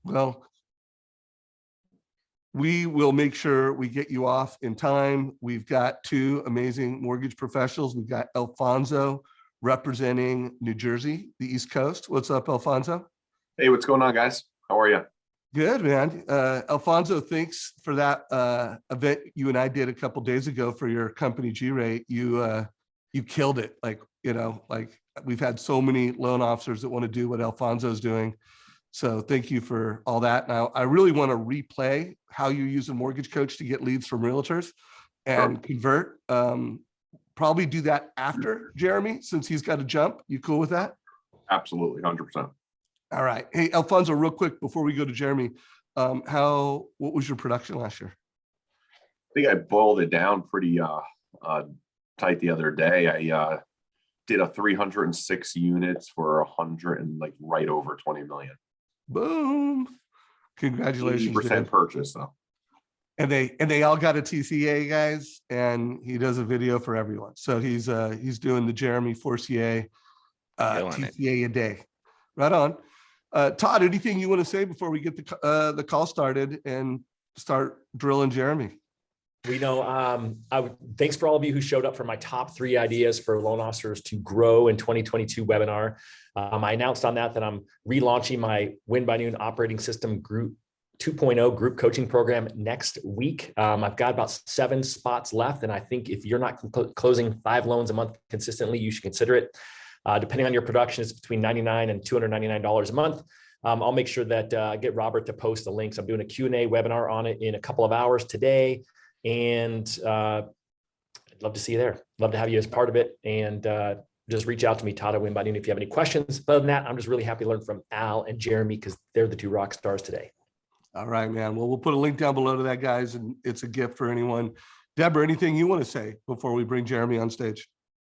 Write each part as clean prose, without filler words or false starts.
Well, we will make sure we get you off in time. We've got two amazing mortgage professionals. We've got Alfonso representing New Jersey, the East Coast. What's up, Alfonso? Hey, what's going on, guys? How are you? Good, man. Alfonso, thanks for that event you and I did a couple days ago for your company G-Rate. You killed it. Like we've had so many loan officers that want to do what Alfonso's doing. So thank you for all that. Now, I really want to replay how you use a mortgage coach to get leads from realtors and convert. Probably do that after Jeremy, since he's got to jump. You cool with that? Absolutely, 100%. All right. Hey, Alfonso, real quick before we go to Jeremy, what was your production last year? I think I boiled it down pretty tight the other day. I did a 306 units for 100 and like right over 20 million. Boom. Congratulations. 80% purchase though. And they all got a TCA, guys, and he does a video for everyone. So he's doing the Jeremy Forcier TCA a day. Right on. Todd, anything you want to say before we get the call started and start drilling Jeremy? We know, thanks for all of you who showed up for my top 3 ideas for loan officers to grow in 2022 webinar. I announced on that I'm relaunching my Win by Noon operating system group 2.0 group coaching program next week. I've got about 7 spots left. And I think if you're not closing 5 loans a month consistently, you should consider it. Depending on your production, it's between $99 and $299 a month. I'll make sure that I get Robert to post the links. I'm doing a Q&A webinar on it in a couple of hours today. And I'd love to see you there. Love to have you as part of it. And just reach out to me, Todd at Win by Noon, if you have any questions. Other than that, I'm just really happy to learn from Al and Jeremy because they're the 2 rock stars today. All right, man. Well, we'll put a link down below to that, guys, and it's a gift for anyone. Deborah, anything you want to say before we bring Jeremy on stage?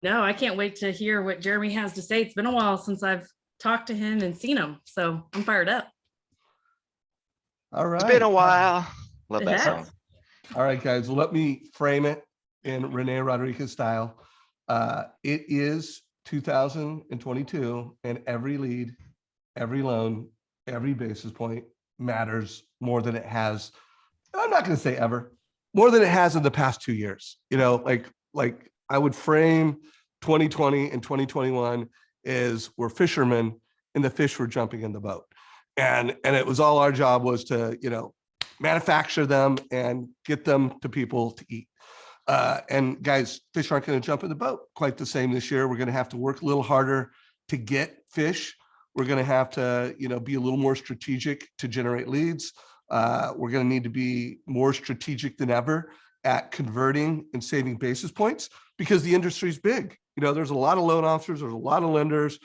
No, I can't wait to hear what Jeremy has to say. It's been a while since I've talked to him and seen him, so I'm fired up. All right. It's been a while. Love that song. All right, guys. Well, let me frame it in Rene Rodriguez style. It is 2022, and every lead, every loan, every basis point matters more than it has. I'm not going to say ever, more than it has in the past 2 years. You know, like I would frame 2020 and 2021 is we're fishermen and the fish were jumping in the boat. And it was all our job was to, manufacture them and get them to people to eat. And guys, fish aren't going to jump in the boat quite the same this year. We're going to have to work a little harder to get fish. We're going to have to, be a little more strategic to generate leads. We're going to need to be more strategic than ever at converting and saving basis points because the industry's big. There's a lot of loan officers, there's a lot of lenders.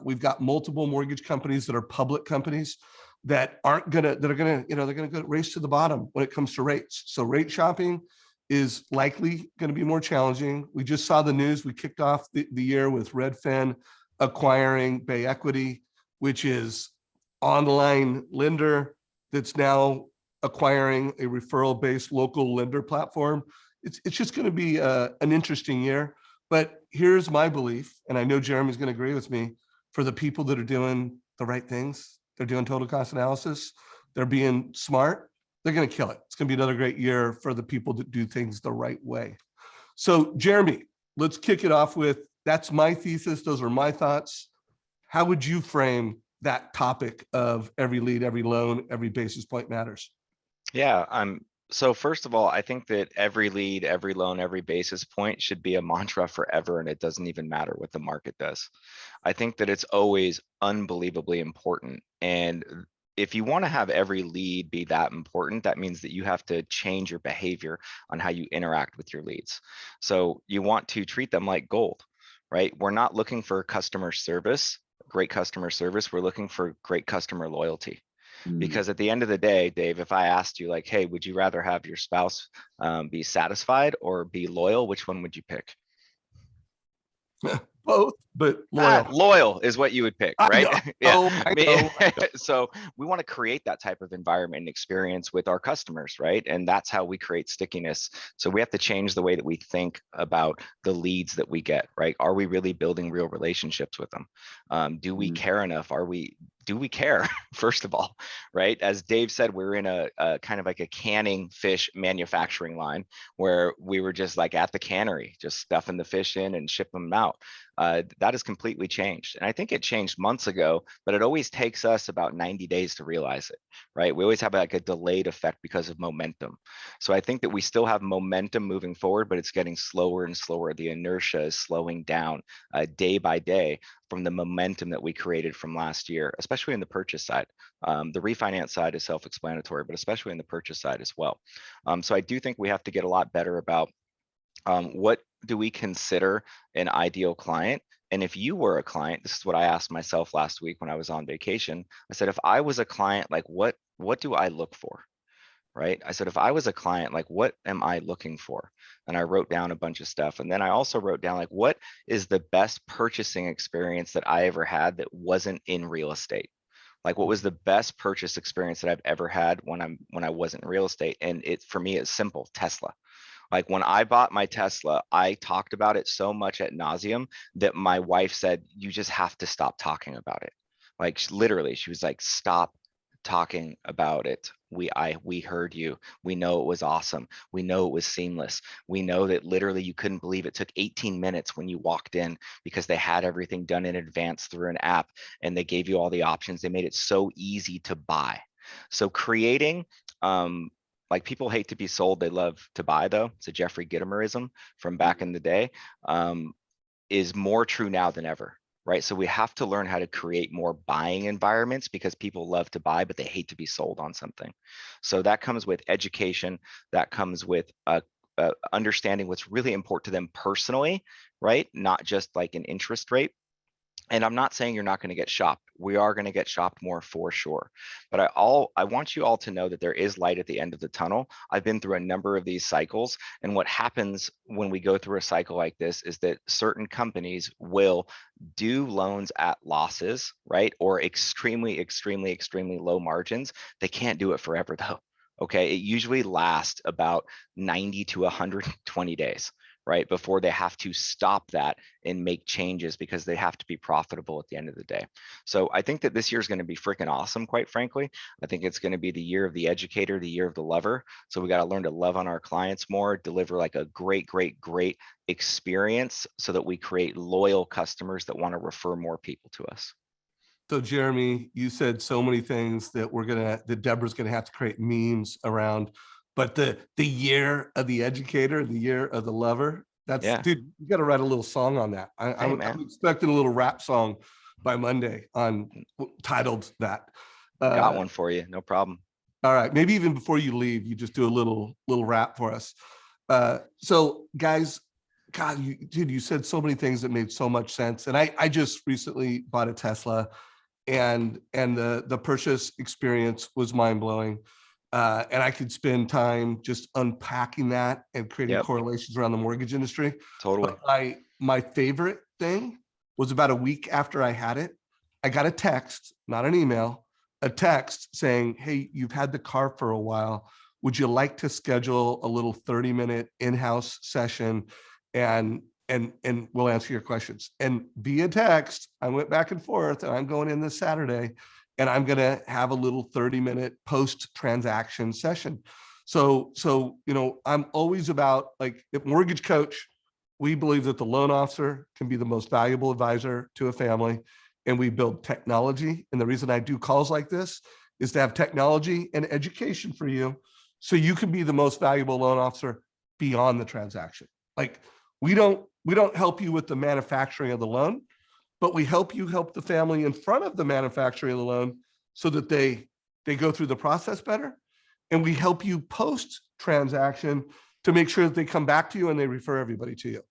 We've got multiple mortgage companies that are public companies that are gonna go race to the bottom when it comes to rates. So rate shopping is likely going to be more challenging. We just saw the news. We kicked off the year with Redfin acquiring Bay Equity, which is online lender that's now acquiring a referral-based local lender platform. It's just going to be an interesting year. But here's my belief, and I know Jeremy's going to agree with me, for the people that are doing the right things, they're doing total cost analysis, they're being smart, they're going to kill it. It's going to be another great year for the people that do things the right way. So Jeremy, let's kick it off with, that's my thesis. Those are my thoughts. How would you frame that topic of every lead, every loan, every basis point matters? Yeah, so first of all, I think that every lead, every loan, every basis point should be a mantra forever, and it doesn't even matter what the market does. I think that it's always unbelievably important. And if you want to have every lead be that important, that means that you have to change your behavior on how you interact with your leads. So you want to treat them like gold, right? We're not looking for customer service, great customer service. We're looking for great customer loyalty. Because at the end of the day, Dave, if I asked you like, hey, would you rather have your spouse be satisfied or be loyal? Which one would you pick? Both. but loyal. Loyal is what you would pick, I right? know, Yeah. I know. So we want to create that type of environment and experience with our customers, right? And that's how we create stickiness. So we have to change the way that we think about the leads that we get, right? Are we really building real relationships with them? Do we care enough? Do we care? First of all, right? As Dave said, we're in a kind of like a canning fish manufacturing line where we were just like at the cannery, just stuffing the fish in and shipping them out. That has completely changed. And I think it changed months ago, but it always takes us about 90 days to realize it, right? We always have like a delayed effect because of momentum. So I think that we still have momentum moving forward, but it's getting slower and slower. The inertia is slowing down day by day from the momentum that we created from last year, especially in the purchase side. The refinance side is self-explanatory, but especially in the purchase side as well. So I do think we have to get a lot better about what do we consider an ideal client? And if you were a client, this is what I asked myself last week when I was on vacation. I said, if I was a client, like what do I look for? Right? I said, if I was a client, like what am I looking for? And I wrote down a bunch of stuff. And then I also wrote down like, what is the best purchasing experience that I ever had that wasn't in real estate? Like what was the best purchase experience that I've ever had when I wasn't in real estate? And it, for me, it's simple, Tesla. Like when I bought my Tesla, I talked about it so much ad nauseum that my wife said, you just have to stop talking about it. Like literally, she was like, stop talking about it. We heard you. We know it was awesome. We know it was seamless. We know that literally you couldn't believe it took 18 minutes when you walked in because they had everything done in advance through an app and they gave you all the options. They made it so easy to buy. So creating like people hate to be sold, they love to buy though. It's a Jeffrey Gitomerism from back in the day, is more true now than ever, right? So we have to learn how to create more buying environments because people love to buy, but they hate to be sold on something. So that comes with education, that comes with understanding what's really important to them personally, right? Not just like an interest rate. And I'm not saying you're not going to get shopped. We are going to get shopped more for sure. But I want you all to know that there is light at the end of the tunnel. I've been through a number of these cycles. And what happens when we go through a cycle like this is that certain companies will do loans at losses, right? Or extremely, extremely, extremely low margins. They can't do it forever though. Okay. It usually lasts about 90 to 120 days, right? Before they have to stop that and make changes because they have to be profitable at the end of the day. So I think that this year is going to be freaking awesome, quite frankly. I think it's going to be the year of the educator, the year of the lover. So we got to learn to love on our clients more, deliver like a great, great, great experience so that we create loyal customers that want to refer more people to us. So Jeremy, you said so many things that that Deborah's gonna have to create memes around, but the year of the educator, the year of the lover, that's, Yeah. dude, you gotta write a little song on that. I'm expecting a little rap song by Monday on titled that. Got one for you, no problem. All right, maybe even before you leave, you just do a little rap for us. So guys, God, you said so many things that made so much sense. And I just recently bought a Tesla and the purchase experience was mind-blowing. And I could spend time just unpacking that and creating correlations around the mortgage industry. Totally. But my favorite thing was about a week after I had it, I got a text, not an email, a text saying, hey, you've had the car for a while. Would you like to schedule a little 30-minute in-house session and we'll answer your questions? And via text, I went back and forth, and I'm going in this Saturday, and I'm going to have a little 30-minute post-transaction session. So, I'm always about, like, at Mortgage Coach, we believe that the loan officer can be the most valuable advisor to a family, and we build technology. And the reason I do calls like this is to have technology and education for you so you can be the most valuable loan officer beyond the transaction. Like, we don't help you with the manufacturing of the loan, but we help the family in front of the manufacturing of the loan so that they go through the process better. And we help you post transaction to make sure that they come back to you and they refer everybody to you.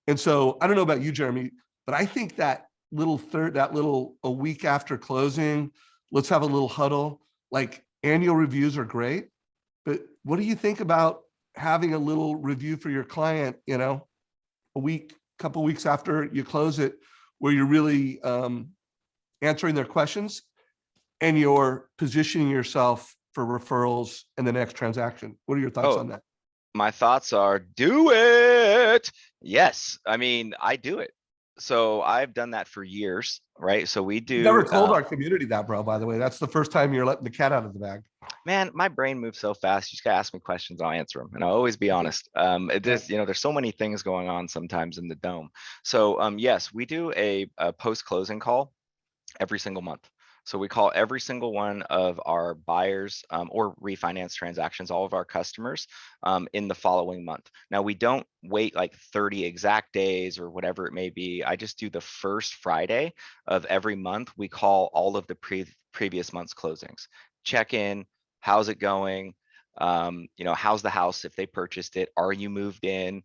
And so I don't know about you, Jeremy, but I think that a week after closing, let's have a little huddle. Like, annual reviews are great, but what do you think about having a little review for your client, couple weeks after you close it, where you're really answering their questions and you're positioning yourself for referrals in the next transaction. What are your thoughts Oh, on that? my thoughts are do it. Yes. I mean, I do it. So I've done that for years, right? So we You never do, told our community that, bro, by the way. That's the first time you're letting the cat out of the bag. man, my brain moves so fast. You just gotta ask me questions, I'll answer them, and I'll always be honest. It just, there's so many things going on sometimes in the dome. So, yes, we do a post-closing call every single month. So we call every single one of our buyers or refinance transactions, all of our customers in the following month. Now we don't wait like 30 exact days or whatever it may be. I just do the first Friday of every month. We call all of the previous month's closings. Check in, how's it going? How's the house if they purchased it? Are you moved in?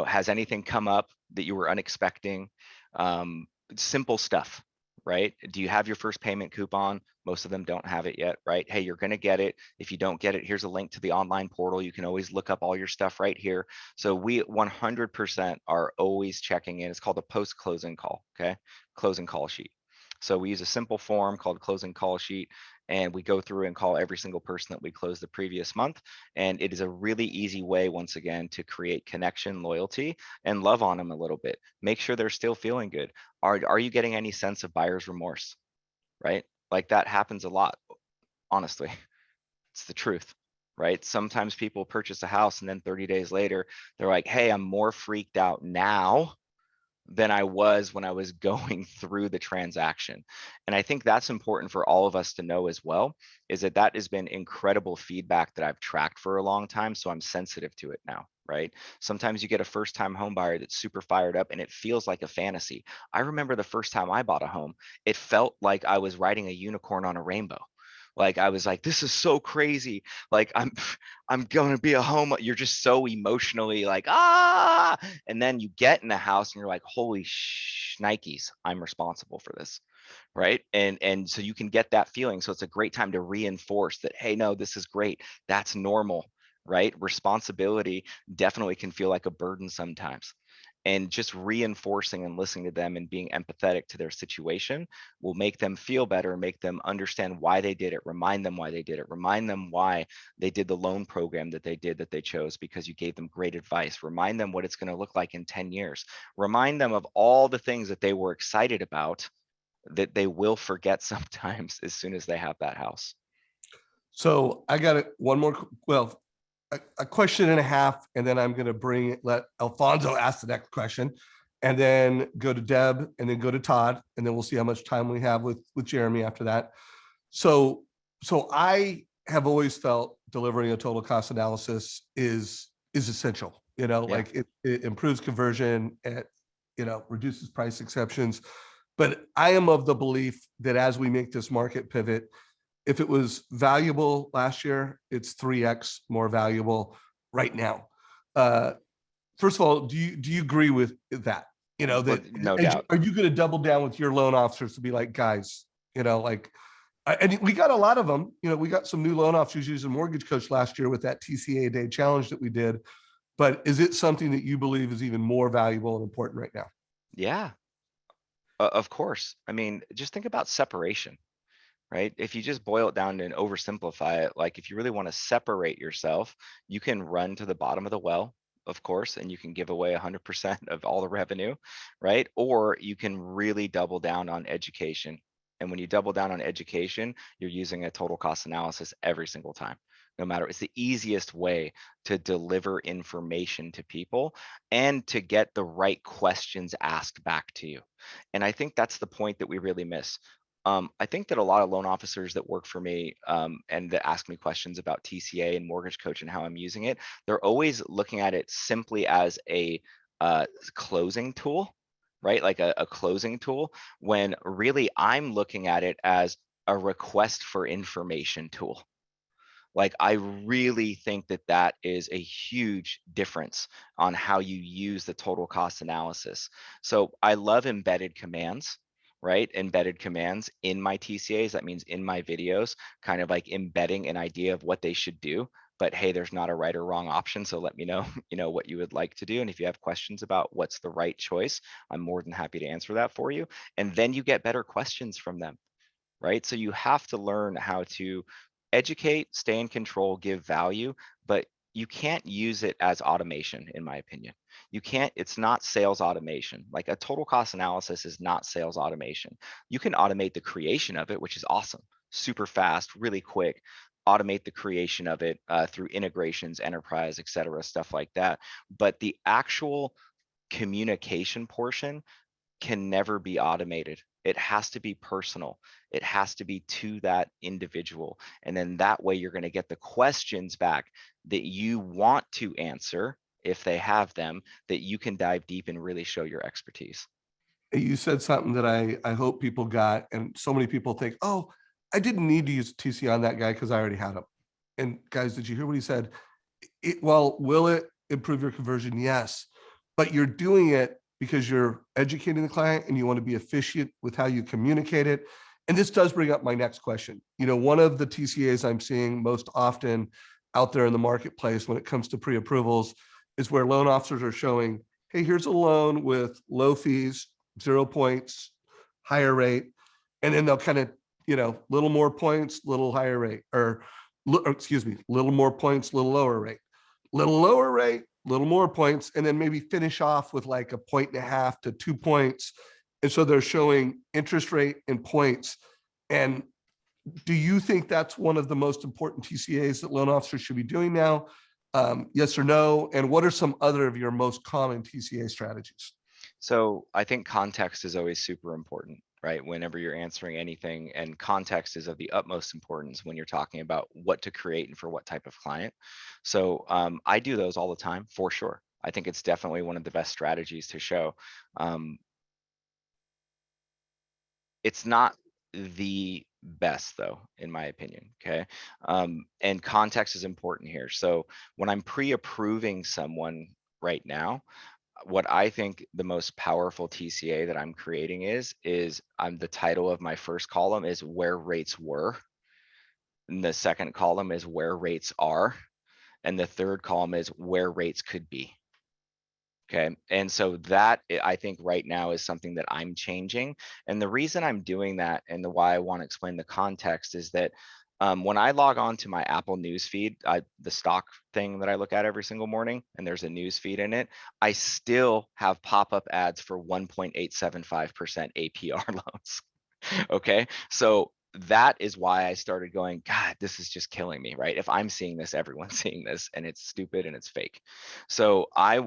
Has anything come up that you were unexpecting? Simple stuff. Right? Do you have your first payment coupon? Most of them don't have it yet, right? Hey, you're going to get it. If you don't get it, here's a link to the online portal. You can always look up all your stuff right here. So we 100% are always checking in. It's called a post-closing call, okay? Closing call sheet. So we use a simple form called closing call sheet, and we go through and call every single person that we closed the previous month. And it is a really easy way, once again, to create connection, loyalty, and love on them a little bit. Make sure they're still feeling good. Are you getting any sense of buyer's remorse? Right? Like that happens a lot, honestly. It's the truth, right? Sometimes people purchase a house and then 30 days later, they're like, hey, I'm more freaked out now than I was when I was going through the transaction. And I think that's important for all of us to know as well, is that has been incredible feedback that I've tracked for a long time. So I'm sensitive to it now, right? Sometimes you get a first-time home buyer that's super fired up and it feels like a fantasy. I remember the first time I bought a home, it felt like I was riding a unicorn on a rainbow. Like I was like, this is so crazy. Like I'm going to be a home. You're just so emotionally like, and then you get in the house and you're like, holy Nikes, I'm responsible for this. Right. And so you can get that feeling. So it's a great time to reinforce that, hey, no, this is great. That's normal. Right. Responsibility definitely can feel like a burden sometimes. And just reinforcing and listening to them and being empathetic to their situation will make them feel better, make them understand why they did it, remind them why they did it, remind them why they did the loan program that they did, that they chose because you gave them great advice, remind them what it's going to look like in 10 years, remind them of all the things that they were excited about that they will forget sometimes as soon as they have that house. So I got one more, well, a question and a half, and then I'm going to let Alfonso ask the next question, and then go to Deb, and then go to Todd, and then we'll see how much time we have with Jeremy after that. So I have always felt delivering a total cost analysis is essential. Like it improves conversion, it reduces price exceptions. But I am of the belief that as we make this market pivot, if it was valuable last year, it's 3x more valuable right now. First of all, do you agree with that? That no doubt. Are you going to double down with your loan officers to be like, guys, and we got a lot of them. We got some new loan officers using Mortgage Coach last year with that TCA Day challenge that we did. But is it something that you believe is even more valuable and important right now? Yeah, of course. I mean, just think about separation. Right? If you just boil it down and oversimplify it, like if you really want to separate yourself, you can run to the bottom of the well, of course, and you can give away 100% of all the revenue, right? Or you can really double down on education. And when you double down on education, you're using a total cost analysis every single time. No matter, it's the easiest way to deliver information to people and to get the right questions asked back to you. And I think that's the point that we really miss. I think that a lot of loan officers that work for me and that ask me questions about TCA and Mortgage Coach and how I'm using it, they're always looking at it simply as a closing tool, right? Like a closing tool, when really I'm looking at it as a request for information tool. Like I really think that that is a huge difference on how you use the total cost analysis. So I love embedded commands. Right? Embedded commands in my TCAs. That means in my videos, kind of like embedding an idea of what they should do. but hey, there's not a right or wrong option. So let me know, what you would like to do. And if you have questions about what's the right choice, I'm more than happy to answer that for you. And then you get better questions from them, right? So you have to learn how to educate, stay in control, give value, but you can't use it as automation, in my opinion. You can't, it's not sales automation. Like a total cost analysis is not sales automation. You can automate the creation of it, which is awesome, super fast, really quick. Automate the creation of it through integrations, enterprise, et cetera, stuff like that. But the actual communication portion can never be automated. It has to be personal. It has to be to that individual. And then that way you're going to get the questions back that you want to answer if they have them, that you can dive deep and really show your expertise. You said something that I hope people got, and so many people think, oh, I didn't need to use TC on that guy because I already had him. And guys, did you hear what he said? Well, will it improve your conversion? Yes, but you're doing it because you're educating the client and you want to be efficient with how you communicate it. And this does bring up my next question. One of the TCAs I'm seeing most often out there in the marketplace when it comes to pre-approvals is where loan officers are showing, hey, here's a loan with low fees, 0 points, higher rate. And then they'll kind of, little more points, little higher rate, or excuse me, little more points, little lower rate, little lower rate, little more points, and then maybe finish off with like 1.5 to 2 points. And so they're showing interest rate and points. And do you think that's one of the most important TCAs that loan officers should be doing now? Yes or no? And what are some other of your most common TCA strategies? So I think context is always super important, right? Whenever you're answering anything, and context is of the utmost importance when you're talking about what to create and for what type of client. So I do those all the time, for sure. I think it's definitely one of the best strategies to show. It's not the best though, in my opinion, okay? And context is important here. So when I'm pre-approving someone right now, what I think the most powerful TCA that I'm creating is I'm the title of my first column is where rates were. And the second column is where rates are. And the third column is where rates could be. Okay. And so that I think right now is something that I'm changing. And the reason I'm doing that and the why I want to explain the context is that when I log on to my Apple news feed, the stock thing that I look at every single morning, and there's a news feed in it, I still have pop-up ads for 1.875% APR loans. Okay. So that is why I started going, God, this is just killing me, right? If I'm seeing this, everyone's seeing this, and it's stupid and it's fake. So I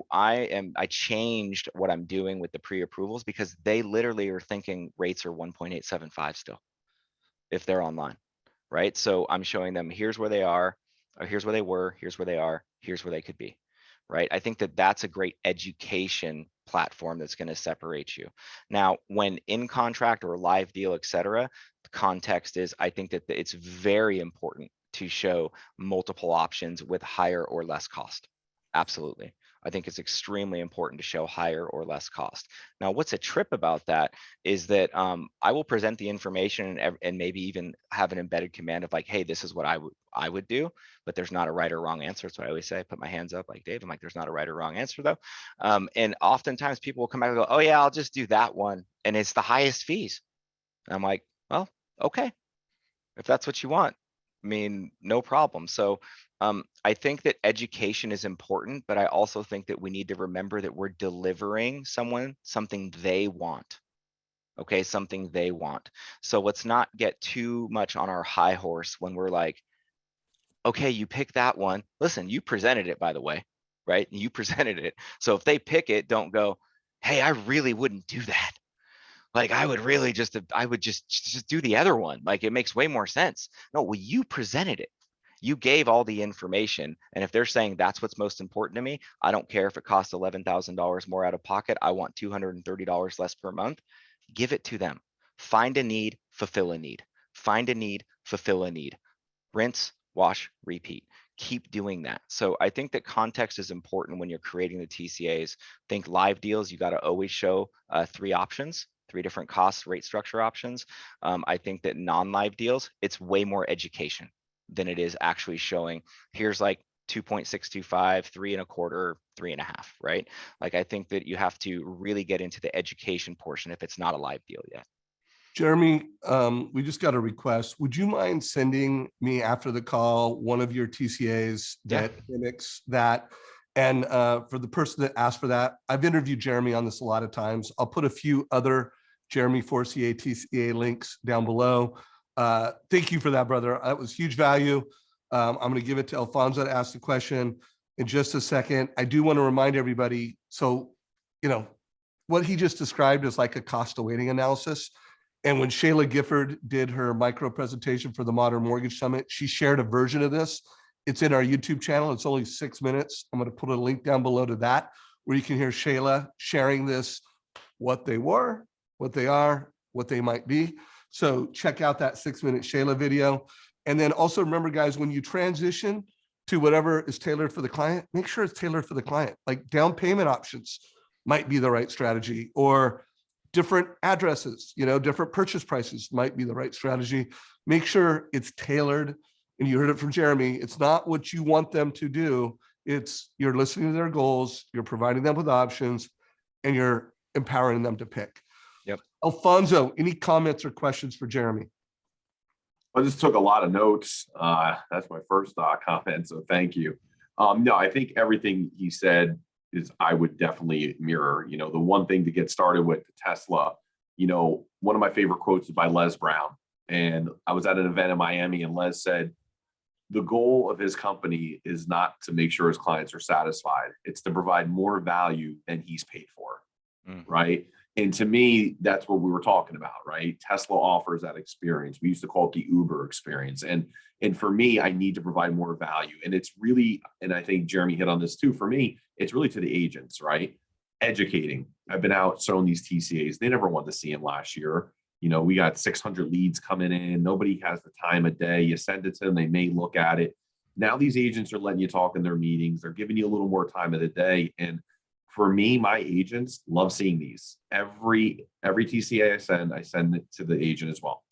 changed what I'm doing with the pre-approvals because they literally are thinking rates are 1.875 still, if they're online, right? So I'm showing them, here's where they are, or here's where they were, here's where they are, here's where they could be, right? I think that that's a great education platform that's going to separate you. Now, when in contract or live deal, et cetera, the context is, I think that it's very important to show multiple options with higher or less cost. Absolutely. I think it's extremely important to show higher or less cost. Now, what's a trip about that is that I will present the information and maybe even have an embedded command of like, hey, this is what I would do, but there's not a right or wrong answer. So I always say, I put my hands up like Dave, I'm like, there's not a right or wrong answer though. And oftentimes people will come back and go, oh yeah, I'll just do that one. And it's the highest fees. And I'm like, well, okay, if that's what you want, I mean, no problem. So I think that education is important, but I also think that we need to remember that we're delivering someone something they want. Okay, something they want. So let's not get too much on our high horse when we're like, okay, you pick that one. Listen, you presented it, by the way, right? You presented it. So if they pick it, don't go, hey, I really wouldn't do that. Like I would really just do the other one. Like it makes way more sense. No, well, you presented it. You gave all the information. And if they're saying that's what's most important to me, I don't care if it costs $11,000 more out of pocket. I want $230 less per month. Give it to them. Find a need, fulfill a need. Find a need, fulfill a need. Rinse, wash, repeat. Keep doing that. So I think that context is important when you're creating the TCAs. Think live deals, you got to always show 3 options, 3 different cost rate structure options. I think that non-live deals, it's way more education. than it is actually showing, here's like 2.625, 3.25, 3.5, right? Like, I think that you have to really get into the education portion if it's not a live deal yet. Jeremy, we just got a request. Would you mind sending me after the call one of your TCAs that mimics that? And for the person that asked for that, I've interviewed Jeremy on this a lot of times. I'll put a few other Jeremy Forcier TCA links down below. Thank you for that, brother. That was huge value. I'm going to give it to Alfonso to ask the question in just a second. I do want to remind everybody. So, what he just described is like a cost of waiting analysis. And when Shayla Gifford did her micro presentation for the Modern Mortgage Summit, she shared a version of this. It's in our YouTube channel. It's only 6 minutes. I'm going to put a link down below to that, where you can hear Shayla sharing this, what they were, what they are, what they might be. So check out that 6-minute Shayla video. And then also remember, guys, when you transition to whatever is tailored for the client, make sure it's tailored for the client. Like down payment options might be the right strategy, or different addresses, different purchase prices might be the right strategy. Make sure it's tailored. And you heard it from Jeremy. It's not what you want them to do. It's you're listening to their goals, you're providing them with options, and you're empowering them to pick. Yep. Alfonso, any comments or questions for Jeremy? I just took a lot of notes. That's my first comment, so thank you. No, I think everything he said is I would definitely mirror. The one thing to get started with Tesla, one of my favorite quotes is by Les Brown. And I was at an event in Miami, and Les said, the goal of his company is not to make sure his clients are satisfied. It's to provide more value than he's paid for, right? And to me, that's what we were talking about, right? Tesla offers that experience. We used to call it the Uber experience. And for me, I need to provide more value. And it's really, and I think Jeremy hit on this too, for me, it's really to the agents, right? Educating. I've been out showing these TCAs. They never wanted to see them last year. We got 600 leads coming in. Nobody has the time of day. You send it to them, they may look at it. Now these agents are letting you talk in their meetings. They're giving you a little more time of the day. And for me, my agents love seeing these. Every TCA I send it to the agent as well.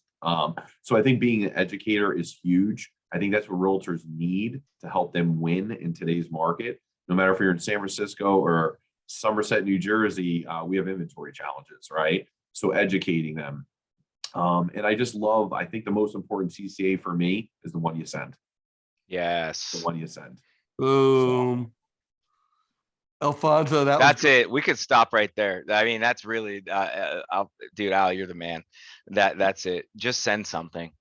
So I think being an educator is huge. I think that's what realtors need to help them win in today's market. No matter if you're in San Francisco or Somerset, New Jersey, we have inventory challenges, right? So educating them. And I think the most important TCA for me is the one you send. Yes. The one you send. Boom. Alfonso, That's it. We could stop right there. I mean, that's really, dude, Al, you're the man. That's it. Just send something,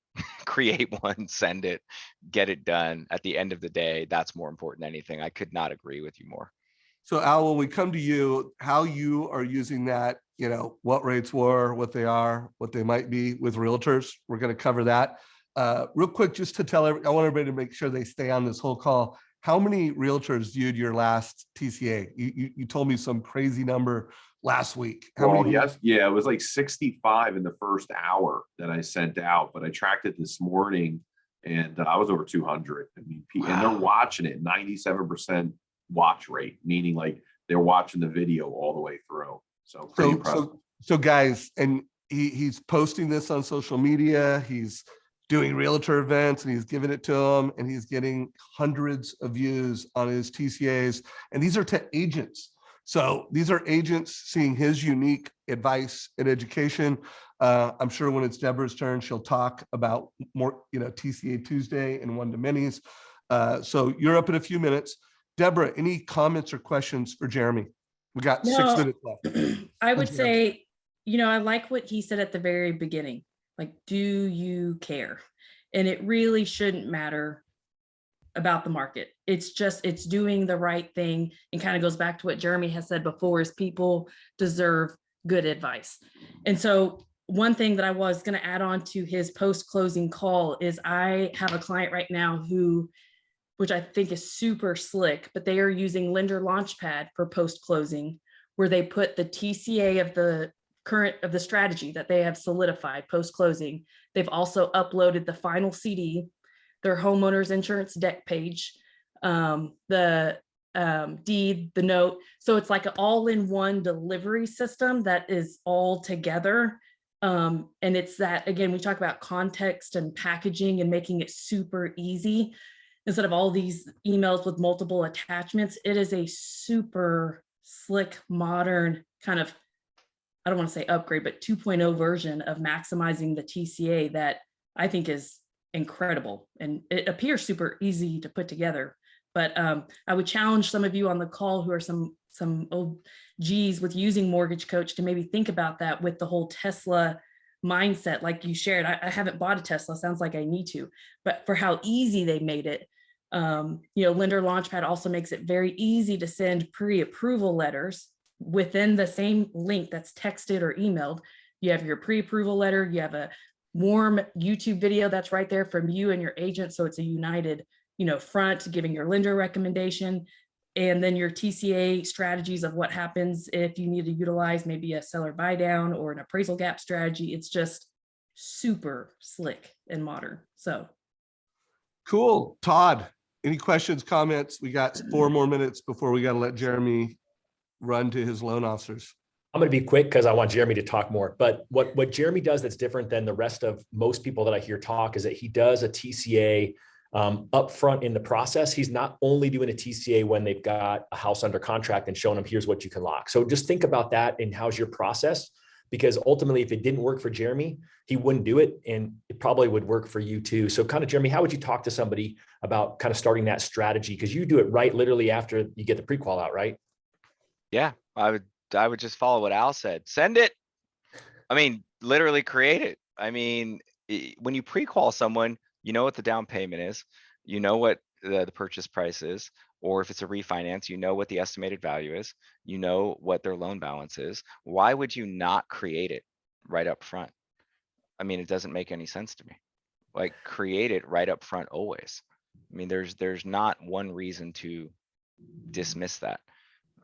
create one, send it, get it done. At the end of the day, that's more important than anything. I could not agree with you more. So Al, when we come to you, how you are using that, what rates were, what they are, what they might be with realtors, we're going to cover that. Real quick, just to tell I want everybody to make sure they stay on this whole call. How many realtors viewed your last TCA? You told me some crazy number last week. How many? Yes. Yeah, it was like 65 in the first hour that I sent out, but I tracked it this morning and I was over 200. I mean, wow. And they're watching it, 97% watch rate, meaning like they're watching the video all the way through. So pretty impressive. So guys, and he's posting this on social media. He's doing realtor events and he's giving it to them and he's getting hundreds of views on his TCAs. And these are to agents. So these are agents seeing his unique advice and education. I'm sure when it's Deborah's turn, she'll talk about more, TCA Tuesday and one-to-manys. So you're up in a few minutes. Deborah, any comments or questions for Jeremy? We got 6 minutes left. I would say, I like what he said at the very beginning. Like, do you care? And it really shouldn't matter about the market. It's doing the right thing, and kind of goes back to what Jeremy has said before, is people deserve good advice. And so one thing that I was going to add on to his post-closing call is I have a client right now which I think is super slick, but they are using Lender Launchpad for post-closing, where they put the TCA of the strategy that they have solidified post-closing. They've also uploaded the final CD, their homeowner's insurance deck page, the deed, the note. So it's like an all-in-one delivery system that is all together And it's that, again, we talk about context and packaging and making it super easy. Instead of all these emails with multiple attachments, it is a super slick, modern kind of, I don't want to say upgrade, but 2.0 version of maximizing the TCA that I think is incredible. And it appears super easy to put together. But I would challenge some of you on the call who are some OGs with using Mortgage Coach to maybe think about that with the whole Tesla mindset, like you shared. I haven't bought a Tesla, sounds like I need to, but for how easy they made it. Lender Launchpad also makes it very easy to send pre-approval letters within the same link that's texted or emailed. You have your pre-approval letter, you have a warm YouTube video that's right there from you and your agent. So it's a united, front, giving your lender recommendation, and then your TCA strategies of what happens if you need to utilize maybe a seller buy down or an appraisal gap strategy. It's just super slick and modern. So Cool. Todd, any questions, comments? We got 4 more minutes before we got to let Jeremy run to his loan officers. I'm going to be quick because I want Jeremy to talk more. But what Jeremy does that's different than the rest of most people that I hear talk is that he does a TCA upfront in the process. He's not only doing a TCA when they've got a house under contract and showing them here's what you can lock. So just think about that and how's your process, because ultimately if it didn't work for Jeremy, he wouldn't do it, and it probably would work for you too. So kind of, Jeremy, how would you talk to somebody about kind of starting that strategy? Because you do it right literally after you get the pre-qual out, right? Yeah, I would just follow what Al said. Send it. I mean, literally create it. I mean, when you pre-qual someone, you know what the down payment is, you know what the purchase price is, or if it's a refinance, you know what the estimated value is, you know what their loan balance is. Why would you not create it right up front? I mean, it doesn't make any sense to me. Like, create it right up front always. I mean, there's not one reason to dismiss that.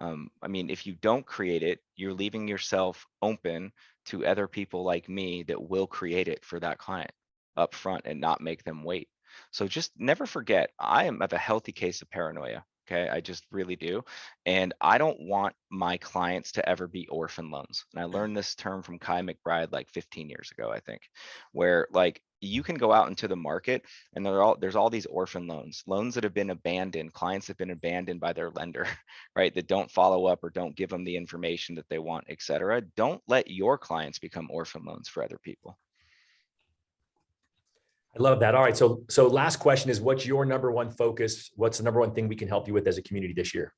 I mean, if you don't create it, you're leaving yourself open to other people like me that will create it for that client up front and not make them wait. So just never forget, I have a healthy case of paranoia. Okay, I just really do. And I don't want my clients to ever be orphan loans. And I learned this term from Kai McBride like 15 years ago, I think, where like you can go out into the market and there's all these orphan loans that have been abandoned, clients have been abandoned by their lender, right? That don't follow up or don't give them the information that they want, et cetera. Don't let your clients become orphan loans for other people. I love that. All right. So last question is, what's your number one focus? What's the number one thing we can help you with as a community this year?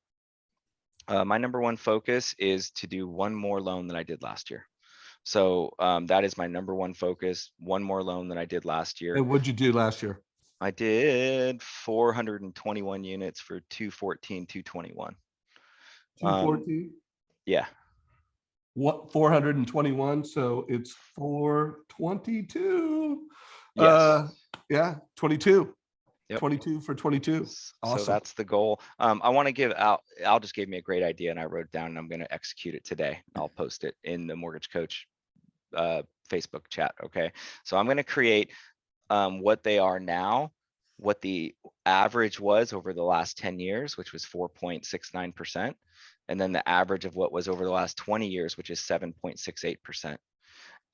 My number one focus is to do one more loan than I did last year. So that is my number one focus. One more loan than I did last year. And what'd you do last year? I did 421 units for 214, 221. 214? Yeah. What, 421? So it's 422. Yes. Yeah, 22. Yep. 22 for 22. Awesome. So that's the goal. I want to give Al just gave me a great idea and I wrote it down and I'm going to execute it today. I'll post it in the Mortgage Coach Facebook chat. Okay. So I'm going to create what they are now, what the average was over the last 10 years, which was 4.69%. And then the average of what was over the last 20 years, which is 7.68%.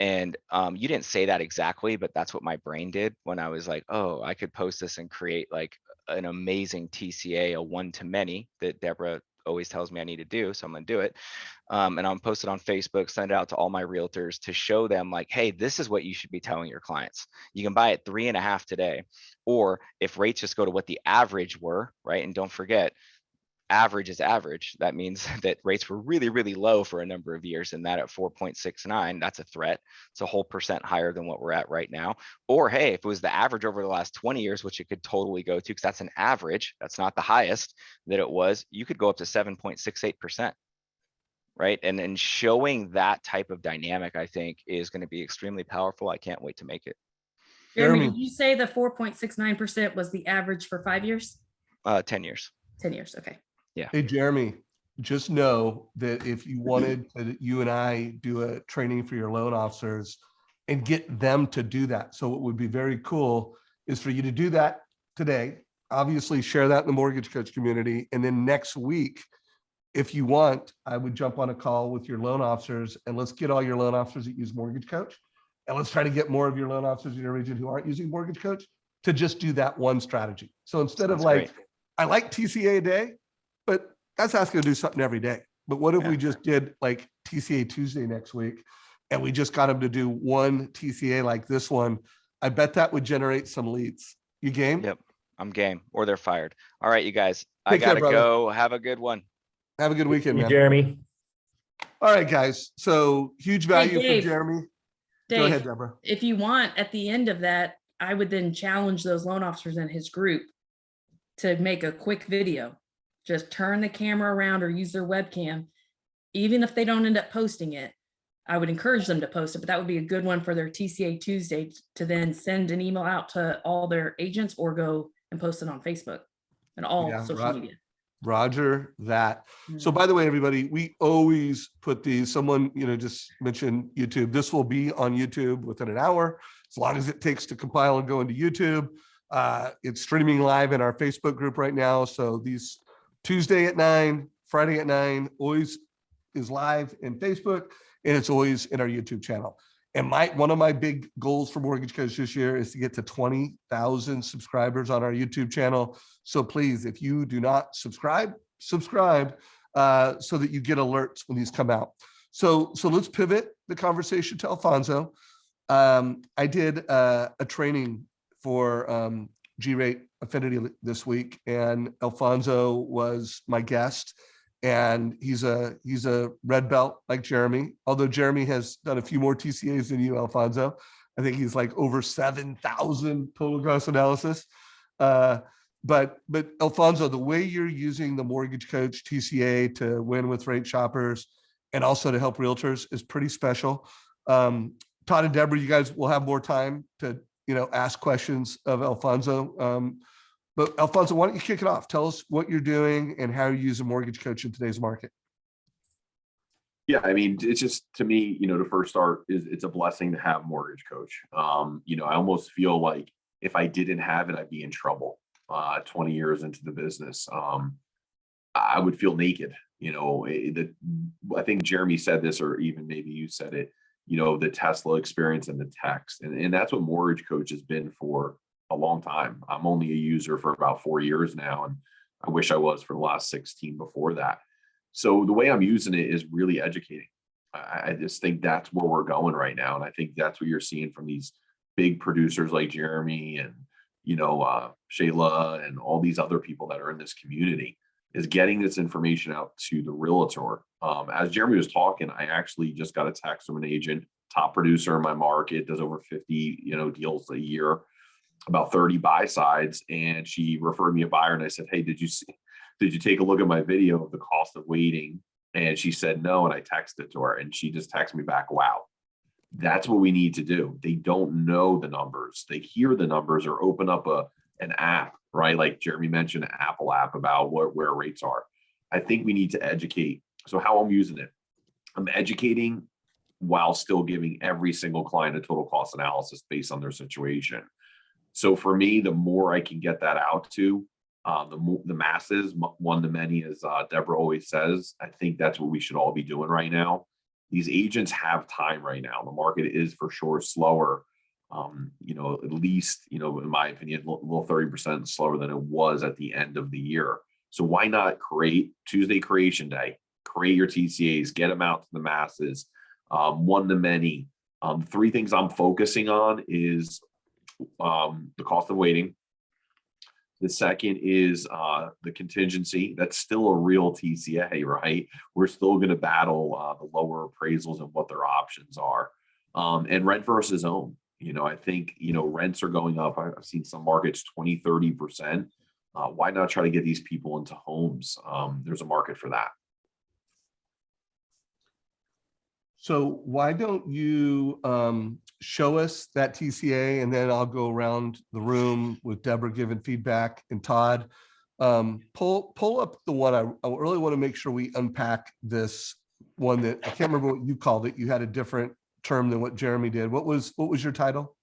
And you didn't say that exactly, but that's what my brain did when I was like, oh, I could post this and create like an amazing TCA, a one-to-many that Deborah always tells me I need to do. So I'm going to do it. And I'm post it on Facebook, send it out to all my realtors to show them like, hey, this is what you should be telling your clients. You can buy it 3.5 today. Or if rates just go to what the average were, right? And don't forget, average is average. That means that rates were really, really low for a number of years, and that at 4.69, that's a threat. It's a whole percent higher than what we're at right now. Or hey, if it was the average over the last 20 years, which it could totally go to, because that's an average, that's not the highest that it was, you could go up to 7.68%. Right. And then showing that type of dynamic, I think, is going to be extremely powerful. I can't wait to make it. Jeremy, did you say the 4.69% was the average for 5 years? 10 years. 10 years. Okay. Yeah. Hey, Jeremy, just know that if you wanted to, you and I do a training for your loan officers and get them to do that. So what would be very cool is for you to do that today, obviously share that in the Mortgage Coach community. And then next week, if you want, I would jump on a call with your loan officers and let's get all your loan officers that use Mortgage Coach And let's try to get more of your loan officers in your region who aren't using Mortgage Coach to just do that one strategy. So instead of Sounds like, great. I like TCA a day, but that's asking to do something every day. But what if Yeah. we just did like TCA Tuesday next week and we just got them to do one TCA like this one? I bet that would generate some leads. You game? Yep, I'm game, or they're fired. All right, you guys, I Take care, gotta brother. go. Have a good one. Have a good weekend, You, man. Jeremy. All right, guys. So huge value for Dave. Jeremy. Go Dave, ahead, Deborah. if you want, at the end of that, I would then challenge those loan officers in his group to make a quick video. Just turn the camera around or use their webcam. Even if they don't end up posting it, I would encourage them to post it, but that would be a good one for their TCA Tuesday to then send an email out to all their agents or go and post it on Facebook and all Yeah, social media. Roger that. So Mhm. by the way, everybody, we always put these, someone, just mentioned YouTube. This will be on YouTube within an hour, as long as it takes to compile and go into YouTube. It's streaming live in our Facebook group right now. So these Tuesday at 9, Friday at 9, always is live in Facebook, and it's always in our YouTube channel. And one of my big goals for Mortgage Coach this year is to get to 20,000 subscribers on our YouTube channel. So please, if you do not subscribe so that you get alerts when these come out. So let's pivot the conversation to Alfonso. I did a training for G-Rate Affinity this week, and Alfonso was my guest. And he's a red belt like Jeremy, although Jeremy has done a few more TCAs than you, Alfonso. I think he's like over 7,000 total gross analysis. But Alfonso, the way you're using the Mortgage Coach TCA to win with rate shoppers and also to help realtors is pretty special. Todd and Deborah, you guys will have more time to ask questions of Alfonso. But Alfonso, why don't you kick it off? Tell us what you're doing and how you use a Mortgage Coach in today's market. Yeah, I mean, it's just, to me, to first start, it's a blessing to have Mortgage Coach. I almost feel like if I didn't have it, I'd be in trouble. 20 years into the business, I would feel naked. I think Jeremy said this, or even maybe you said it, the Tesla experience and the text. And that's what Mortgage Coach has been for a long time. I'm only a user for about 4 years now, and I wish I was for the last 16 before that. So the way I'm using it is really educating. I just think that's where we're going right now. And I think that's what you're seeing from these big producers like Jeremy and, Shayla and all these other people that are in this community, is getting this information out to the realtor. As Jeremy was talking, I actually just got a text from an agent, top producer in my market, does over 50, deals a year, about 30 buy sides. And she referred me a buyer, and I said, hey, did you take a look at my video of the cost of waiting? And she said no. And I texted it to her, and she just texted me back, wow, that's what we need to do. They don't know the numbers. They hear the numbers or open up an app, right? Like Jeremy mentioned, an Apple app about where rates are. I think we need to educate. So how I'm using it, I'm educating while still giving every single client a total cost analysis based on their situation. So for me, the more I can get that out to the masses, one to many, as Deborah always says, I think that's what we should all be doing right now. These agents have time right now. The market is for sure slower, at least, in my opinion, a little 30% slower than it was at the end of the year. So why not create Tuesday Creation Day, create your TCAs, get them out to the masses, one to many. 3 things I'm focusing on is the cost of waiting. The second is the contingency. That's still a real TCA, right? We're still going to battle the lower appraisals and what their options are. And rent versus own. I think, rents are going up. I've seen some markets 20, 30%. Why not try to get these people into homes? There's a market for that. So why don't you show us that TCA, and then I'll go around the room with Deborah giving feedback, and Todd. Pull up the one. I really want to make sure we unpack this one that I can't remember what you called it. You had a different term than what Jeremy did. What was your title?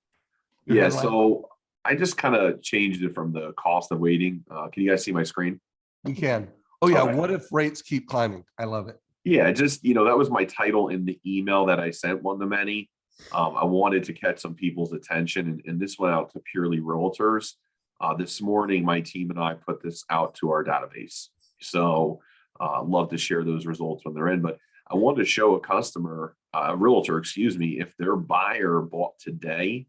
Your headline? So I just kind of changed it from the cost of waiting. Can you guys see my screen? We can. Oh yeah. Okay. What if rates keep climbing? I love it. Yeah, just, that was my title in the email that I sent one to many. I wanted to catch some people's attention, and this went out to purely realtors. This morning, my team and I put this out to our database. So love to share those results when they're in, but I wanted to show a customer, a realtor, excuse me, if their buyer bought today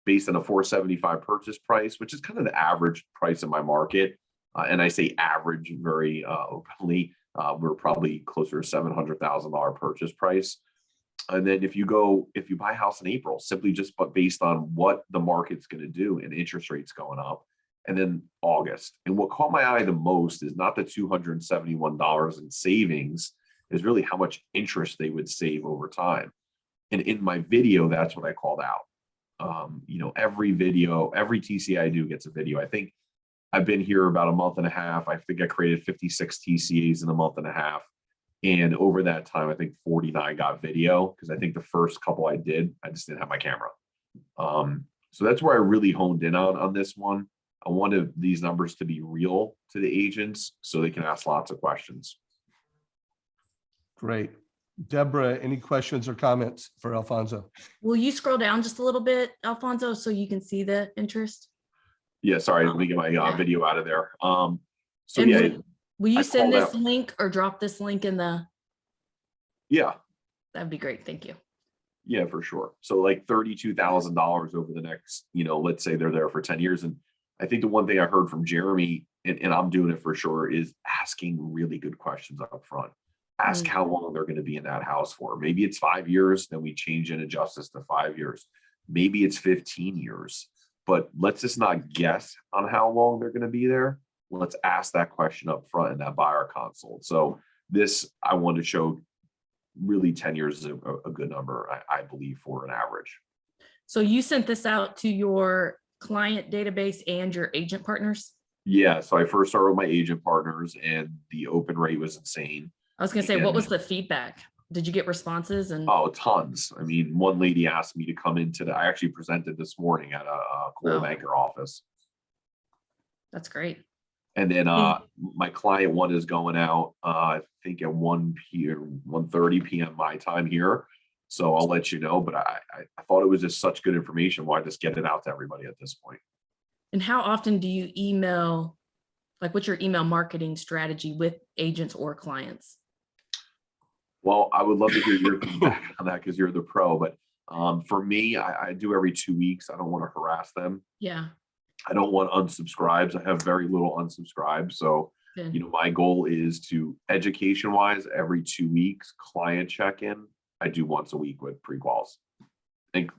based on a 475 purchase price, which is kind of the average price in my market. And I say average very openly, we're probably closer to $700,000 purchase price. And then if you buy a house in April, simply just based on what the market's going to do and interest rates going up, and then August. And what caught my eye the most is not the $271 in savings, is really how much interest they would save over time. And in my video, that's what I called out. Every video, every TCA I do gets a video. I think I've been here about a month and a half. I think I created 56 TCAs in a month and a half. And over that time, I think 49 got video, because I think the first couple I just didn't have my camera. So that's where I really honed in on this one. I wanted these numbers to be real to the agents so they can ask lots of questions. Great. Deborah, any questions or comments for Alfonso? Will you scroll down just a little bit, Alfonso, so you can see the interest? Yeah, sorry, let me get my video out of there. So And yeah, will you I send called this out- link or drop this link in the, yeah, that'd be great. Thank you. yeah, for sure. So like $32,000 over the next, let's say they're there for 10 years. And I think the one thing I heard from Jeremy, and I'm doing it for sure, is asking really good questions up front. Ask how long they're going to be in that house for. Maybe it's 5 years, then we change and adjust this to 5 years. Maybe it's 15 years, but let's just not guess on how long they're going to be there. Let's ask that question up front in that buyer consult. So this, I want to show really 10 years is a good number, I believe, for an average. So you sent this out to your client database and your agent partners? Yeah. So I first started with my agent partners, and the open rate was insane. I was gonna say, what was the feedback? Did you get responses? And Oh, tons. I mean, one lady asked me to come into I actually presented this morning at a Coral Wow. Banker office. that's great. And then my client one is going out, I think at 1 p.m., 1:30 p.m. my time here. So I'll let you know, but I thought it was just such good information. Why just get it out to everybody at this point? And how often do you email, like what's your email marketing strategy with agents or clients? Well, I would love to hear your feedback on that, because you're the pro. But for me, I do every 2 weeks. I don't want to harass them. Yeah. I don't want unsubscribes. I have very little unsubscribes. So, Good. my goal is to, education wise, every 2 weeks, client check-in. I do once a week with pre-quals. And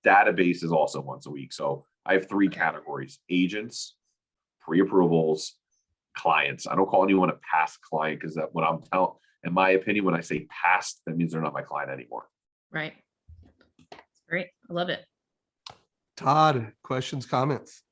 database is also once a week. So I have 3 categories: agents, pre-approvals, clients. I don't call anyone a past client, because that, what I'm telling, in my opinion, when I say past, that means they're not my client anymore. Right. Great. I love it. Todd, questions, comments?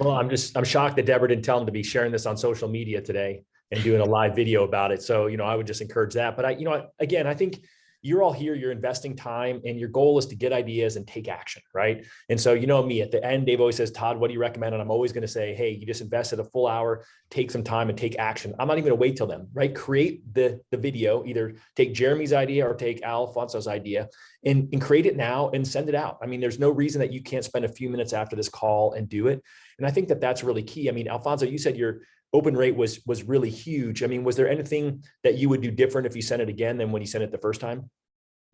Well, I'm shocked that Deborah didn't tell him to be sharing this on social media today and doing a live video about it. So, I would just encourage that. But again, I think you're all here, you're investing time, and your goal is to get ideas and take action, right? And so, me, at the end, Dave always says, Todd, what do you recommend? And I'm always going to say, hey, you just invested a full hour, take some time and take action. I'm not even going to wait till then, right? Create the video, either take Jeremy's idea or take Alfonso's idea and create it now and send it out. I mean, there's no reason that you can't spend a few minutes after this call and do it. And I think that that's really key. I mean, Alfonso, you said your open rate was really huge. I mean, was there anything that you would do different if you sent it again than when you sent it the first time?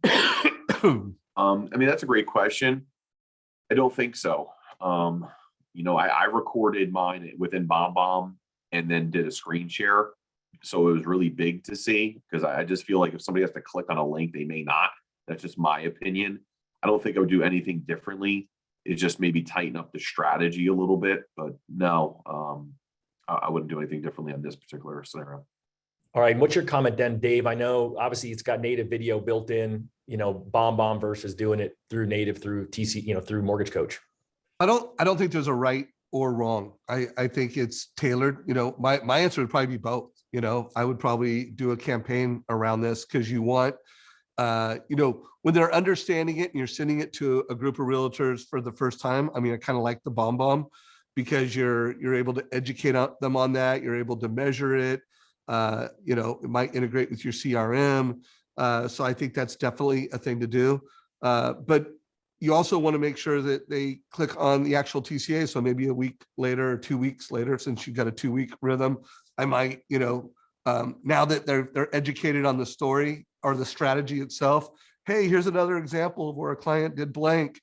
I mean, that's a great question. I don't think so. I recorded mine within BombBomb and then did a screen share. So it was really big to see, because I just feel like if somebody has to click on a link, they may not. That's just my opinion. I don't think I would do anything differently. It's just maybe tighten up the strategy a little bit, but no, I wouldn't do anything differently on this particular scenario. All right. What's your comment then, Dave? I know obviously it's got native video built in, BombBomb versus doing it through native, through TC, through Mortgage Coach. I don't think there's a right or wrong. I think it's tailored. My answer would probably be both. I would probably do a campaign around this, because you want, when they're understanding it and you're sending it to a group of realtors for the first time. I mean, I kind of like the BombBomb, because you're able to educate them on that. You're able to measure it. It might integrate with your CRM. So I think that's definitely a thing to do. But you also want to make sure that they click on the actual TCA. So maybe a week later or 2 weeks later, since you've got a 2-week rhythm, I might, now that they're educated on the story or the strategy itself, hey, here's another example of where a client did blank.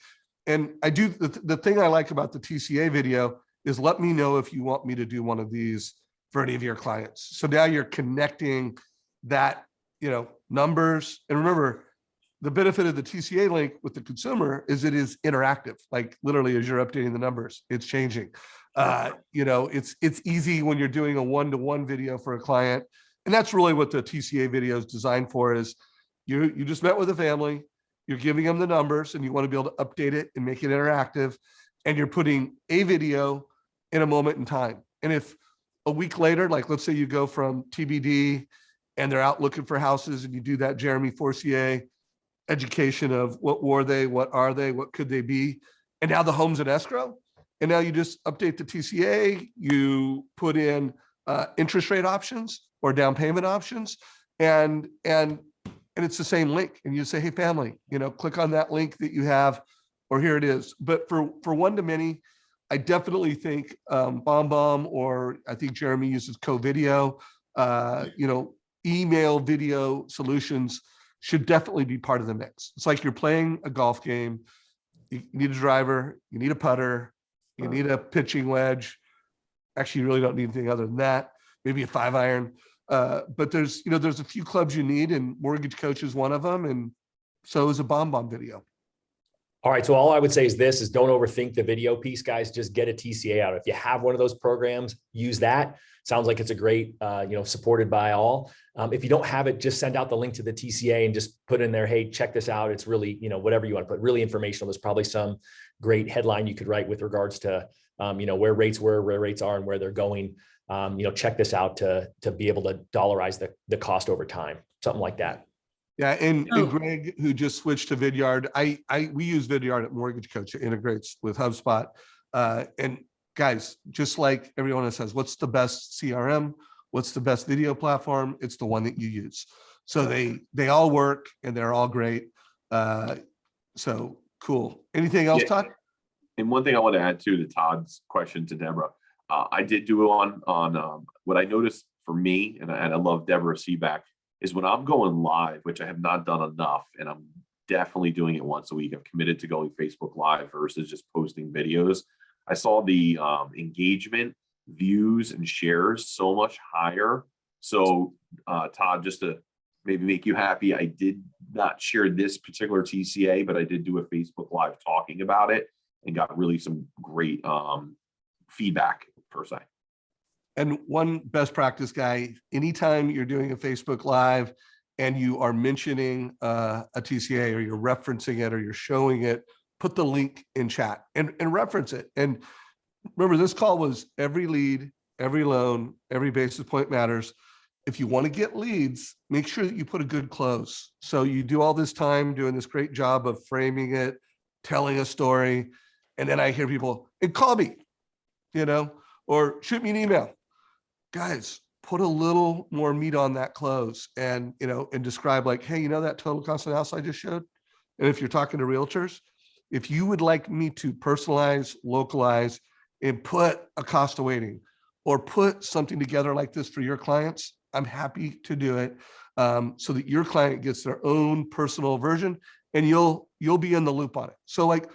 And I do the thing I like about the TCA video is let me know if you want me to do one of these for any of your clients. So now you're connecting that, numbers. And remember, the benefit of the TCA link with the consumer is it is interactive. Like literally, as you're updating the numbers, it's changing. It's easy when you're doing a one-to-one video for a client, and that's really what the TCA video is designed for. Is you just met with a family, you're giving them the numbers, and you want to be able to update it and make it interactive, and you're putting a video in a moment in time. And if a week later, like let's say you go from TBD and they're out looking for houses, and you do that Jeremy Forcier education of what were they, what are they, what could they be, and now the home's in escrow, and now you just update the TCA, you put in interest rate options or down payment options, and it's the same link, and you say, hey family, click on that link that you have, or here it is. But for one-to-many, I definitely think BombBomb, or I think Jeremy uses co-video, email video solutions should definitely be part of the mix. It's like you're playing a golf game. You need a driver, you need a putter, you need a pitching wedge. Actually, you really don't need anything other than that. Maybe a 5-iron. But there's a few clubs you need, and Mortgage Coach is one of them, and so is a BombBomb video. All right. So all I would say is don't overthink the video piece, guys. Just get a TCA out. If you have one of those programs, use that. Sounds like it's a great, supported by all. If you don't have it, just send out the link to the TCA and just put in there, hey, check this out. It's really, whatever you want to put, really informational. There's probably some great headline you could write with regards to, where rates were, where rates are, and where they're going. Check this out to be able to dollarize the cost over time, something like that. Yeah, and Greg, who just switched to Vidyard, we use Vidyard at Mortgage Coach. It integrates with HubSpot. And guys, just like everyone else says, what's the best CRM? What's the best video platform? It's the one that you use. So they all work, and they're all great. So cool. Anything else, Todd? And one thing I want to add to Todd's question to Deborah, I did do on what I noticed for me, and I love Deborah's feedback, is when I'm going live, which I have not done enough, and I'm definitely doing it once a week. I've committed to going Facebook Live versus just posting videos. I saw the engagement, views, and shares so much higher. So Todd, just to maybe make you happy, I did not share this particular TCA, but I did do a Facebook Live talking about it and got really some great feedback per se. And one best practice, guy, anytime you're doing a Facebook Live and you are mentioning a TCA, or you're referencing it, or you're showing it, put the link in chat and reference it. And remember, this call was every lead, every loan, every basis point matters. If you want to get leads, make sure that you put a good close. So you do all this time doing this great job of framing it, telling a story. And then I hear people, and call me, or shoot me an email. Guys, put a little more meat on that close, and describe like, hey, that total cost of the house I just showed. And if you're talking to realtors, if you would like me to personalize, localize, and put a cost of waiting, or put something together like this for your clients, I'm happy to do it, so that your client gets their own personal version, and you'll be in the loop on it. So like,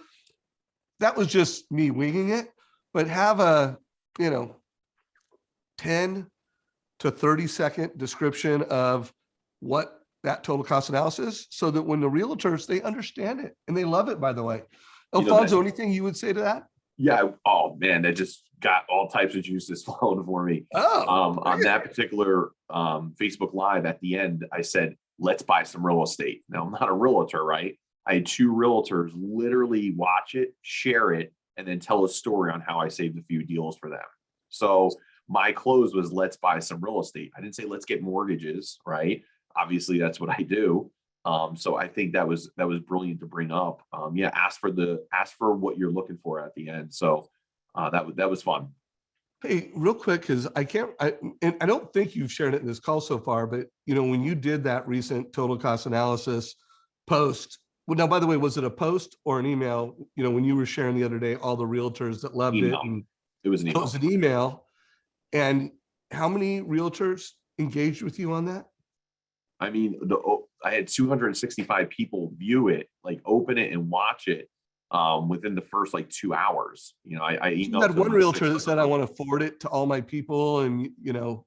that was just me winging it, but have a 10 to 30-second description of what that total cost analysis, so that when the realtors, they understand it and they love it, by the way. Alfonso, anything you would say to that? Yeah. Oh man, that just got all types of juices flowing for me. On that particular Facebook Live at the end, I said, let's buy some real estate. Now, I'm not a realtor, right? I had 2 realtors literally watch it, share it, and then tell a story on how I saved a few deals for them. So my close was, let's buy some real estate. I didn't say let's get mortgages, right? Obviously, that's what I do. So I think that was brilliant to bring up. Ask for what you're looking for at the end. So that was fun. Hey, real quick, because I don't think you've shared it in this call so far, but when you did that recent total cost analysis post, Well, now, by the way, was it a post or an email? You know, when you were sharing the other day, all the realtors that loved it, Email. and It was an it email. was an email. And how many realtors engaged with you on that? I mean, I had 265 people view it, like open it and watch it within the first like 2 hours. You know, I You emailed had one them realtor that 600. said, I want to forward it to all my people, and, you know,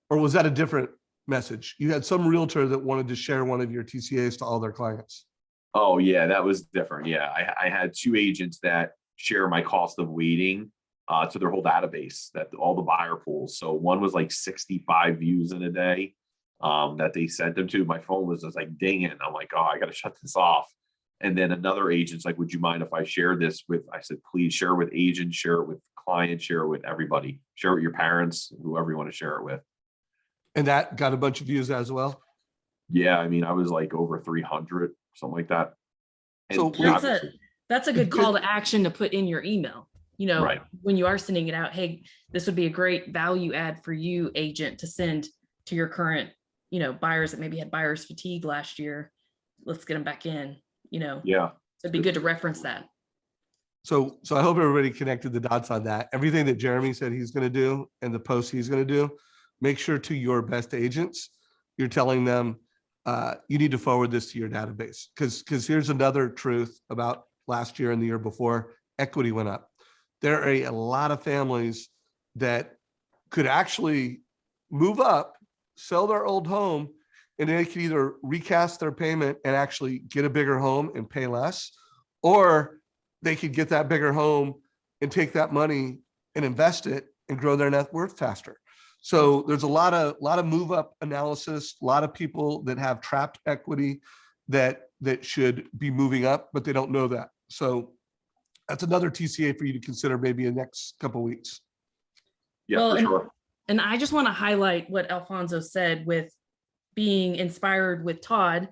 or was that a different message? You had some realtor that wanted to share one of your TCAs to all their clients. Oh yeah, that was different. Yeah, I had 2 agents that share my cost of waiting to their whole database, that all the buyer pools. So one was like 65 views in a day that they sent them to. My phone was just like dinging. I'm like, oh, I got to shut this off. And then another agent's like, would you mind if I share this with, I said, please share it with agents, share it with clients, share it with everybody, share it with your parents, whoever you want to share it with. And that got a bunch of views as well. Yeah, I mean, I was like over 300, something like that. So And wait, That's a good call to action to put in your email. You know, Right. when you are sending it out, hey, this would be a great value add for you, agent, to send to your current, you know, buyers that maybe had buyer's fatigue last year. Let's get them back in, you know. yeah, So it'd be good to reference that. so I hope everybody connected the dots on that. Everything that Jeremy said he's going to do and the posts he's going to do, make sure to your best agents, you're telling them you need to forward this to your database. Because here's another truth about last year and the year before, equity went up. There are a lot of families that could actually move up, sell their old home, and they could either recast their payment and actually get a bigger home and pay less, or they could get that bigger home and take that money and invest it and grow their net worth faster. So there's a lot of move up analysis, a lot of people that have trapped equity that should be moving up, but they don't know that. So that's another TCA for you to consider maybe in the next couple of weeks. yeah, Well, for sure. And I just want to highlight what Alfonso said with being inspired with Todd,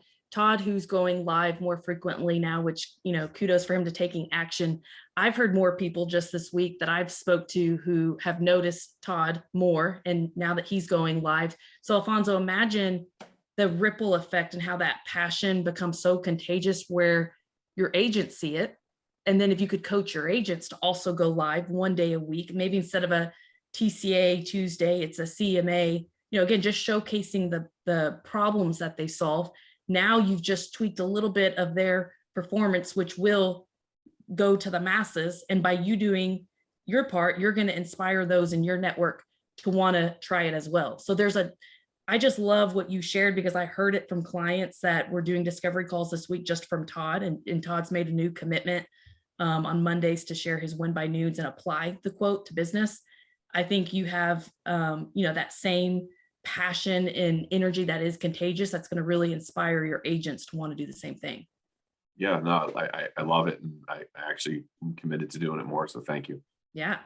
who's going live more frequently now, which, you know, kudos for him to taking action. I've heard more people just this week that I've spoke to who have noticed Todd more, and now that he's going live. So Alfonso, imagine the ripple effect and how that passion becomes so contagious where your agents see it. And then if you could coach your agents to also go live one day a week, maybe instead of a TCA Tuesday, it's a CMA, you know, again, just showcasing the problems that they solve. Now you've just tweaked a little bit of their performance, which will go to the masses. And by you doing your part, you're going to inspire those in your network to want to try it as well. So I just love what you shared, because I heard it from clients that were doing discovery calls this week just from Todd, and Todd's made a new commitment on Mondays to share his win by noons and apply the quote to business. I think you have, you know, that same passion and energy that is contagious. That's going to really inspire your agents to want to do the same thing. Yeah, no, I love it. And I actually am committed to doing it more. So thank you. Yeah.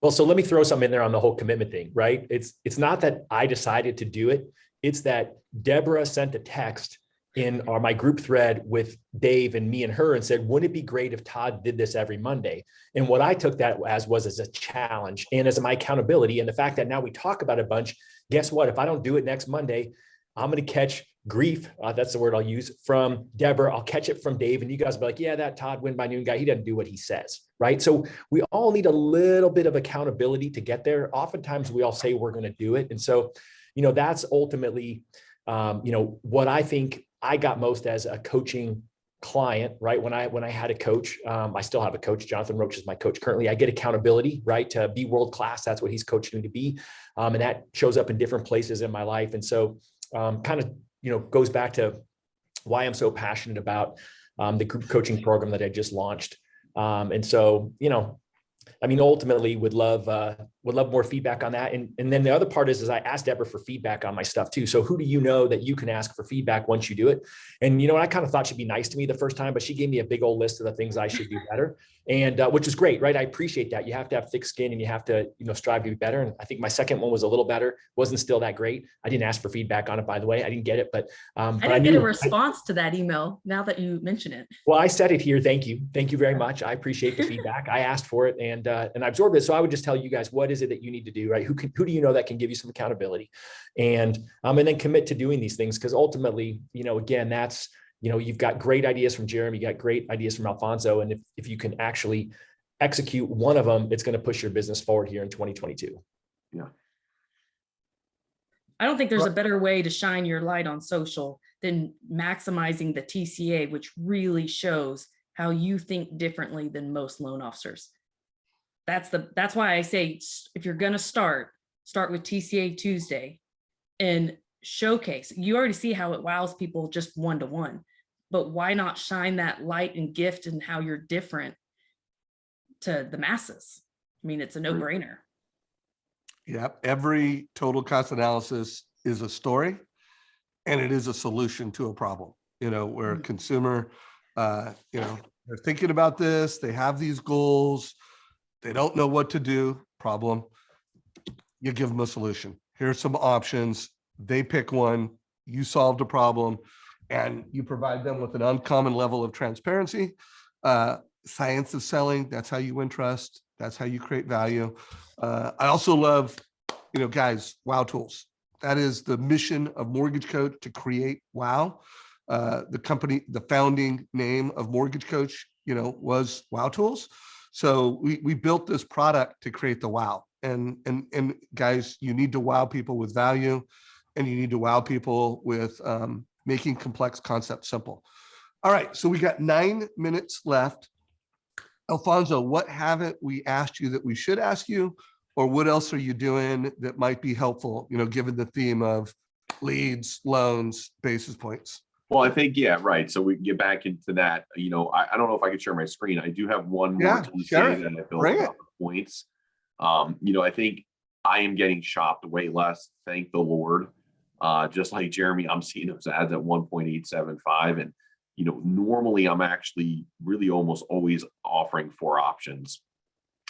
Well, so let me throw something in there on the whole commitment thing, right? It's not that I decided to do it. It's that Deborah sent a text in my group thread with Dave and me and her and said, wouldn't it be great if Todd did this every Monday? And what I took that as a challenge and as my accountability. And the fact that now we talk about it a bunch, guess what? If I don't do it next Monday, I'm going to catch grief. That's the word I'll use from Deborah. I'll catch it from Dave. And you guys will be like, yeah, that Todd win by noon guy, he doesn't do what he says, right? So we all need a little bit of accountability to get there. Oftentimes we all say we're going to do it. And so, you know, that's ultimately, you know, what I think I got most as a coaching client, right? When I had a coach, I still have a coach. Jonathan Roach is my coach currently. I get accountability, right? To be world-class. That's what he's coaching me to be. And that shows up in different places in my life. And so kind of, you know, goes back to why I'm so passionate about the group coaching program that I just launched. And so, you know, I mean, ultimately would love more feedback on that. And then the other part is I asked Deborah for feedback on my stuff too. So who do you know that you can ask for feedback once you do it? And, you know, I kind of thought she'd be nice to me the first time, but she gave me a big old list of the things I should do better. And which is great, right? I appreciate that. You have to have thick skin and you have to, you know, strive to be better. And I think my second one was a little better, wasn't still that great. I didn't ask for feedback on it, by the way. I didn't get it, but I didn't get a response to that email now that you mention it. Well, I said it here. Thank you. Thank you very much. I appreciate the feedback. I asked for it and I absorbed it. So I would just tell you guys, what is it that you need to do, right? Who do you know that can give you some accountability and then commit to doing these things? Because ultimately, you know, again, that's you've got great ideas from Jeremy, you got great ideas from Alfonso. And if you can actually execute one of them, it's going to push your business forward here in 2022. Yeah. I don't think there's a better way to shine your light on social than maximizing the TCA, which really shows how you think differently than most loan officers. That's why I say, if you're going to start with TCA Tuesday and showcase. You already see how it wows people just one-to-one, but why not shine that light and gift and how you're different to the masses? I mean, it's a no-brainer. Yep. Every total cost analysis is a story, and it is a solution to a problem, where a consumer, they're thinking about this, they have these goals, they don't know what to do. Problem. You give them a solution. Here's some options. They pick one, you solved a problem, and you provide them with an uncommon level of transparency. Science of selling, that's how you win trust. That's how you create value. I also love, guys, wow tools. That is the mission of Mortgage Coach, to create wow. The company, the founding name of Mortgage Coach, was Wow Tools. So we built this product to create the wow. And guys, you need to wow people with value, and you need to wow people with making complex concepts simple. All right, so we got 9 minutes left. Alfonso, what haven't we asked you that we should ask you, or what else are you doing that might be helpful, given the theme of leads, loans, basis points? Well, I think, yeah, right. So we can get back into that. I don't know if I could share my screen. I do have one more TCA that I built about the points. I think I am getting shopped way less. Thank the Lord. Just like Jeremy, I'm seeing those ads at 1.875. And, normally I'm actually really almost always offering 4 options.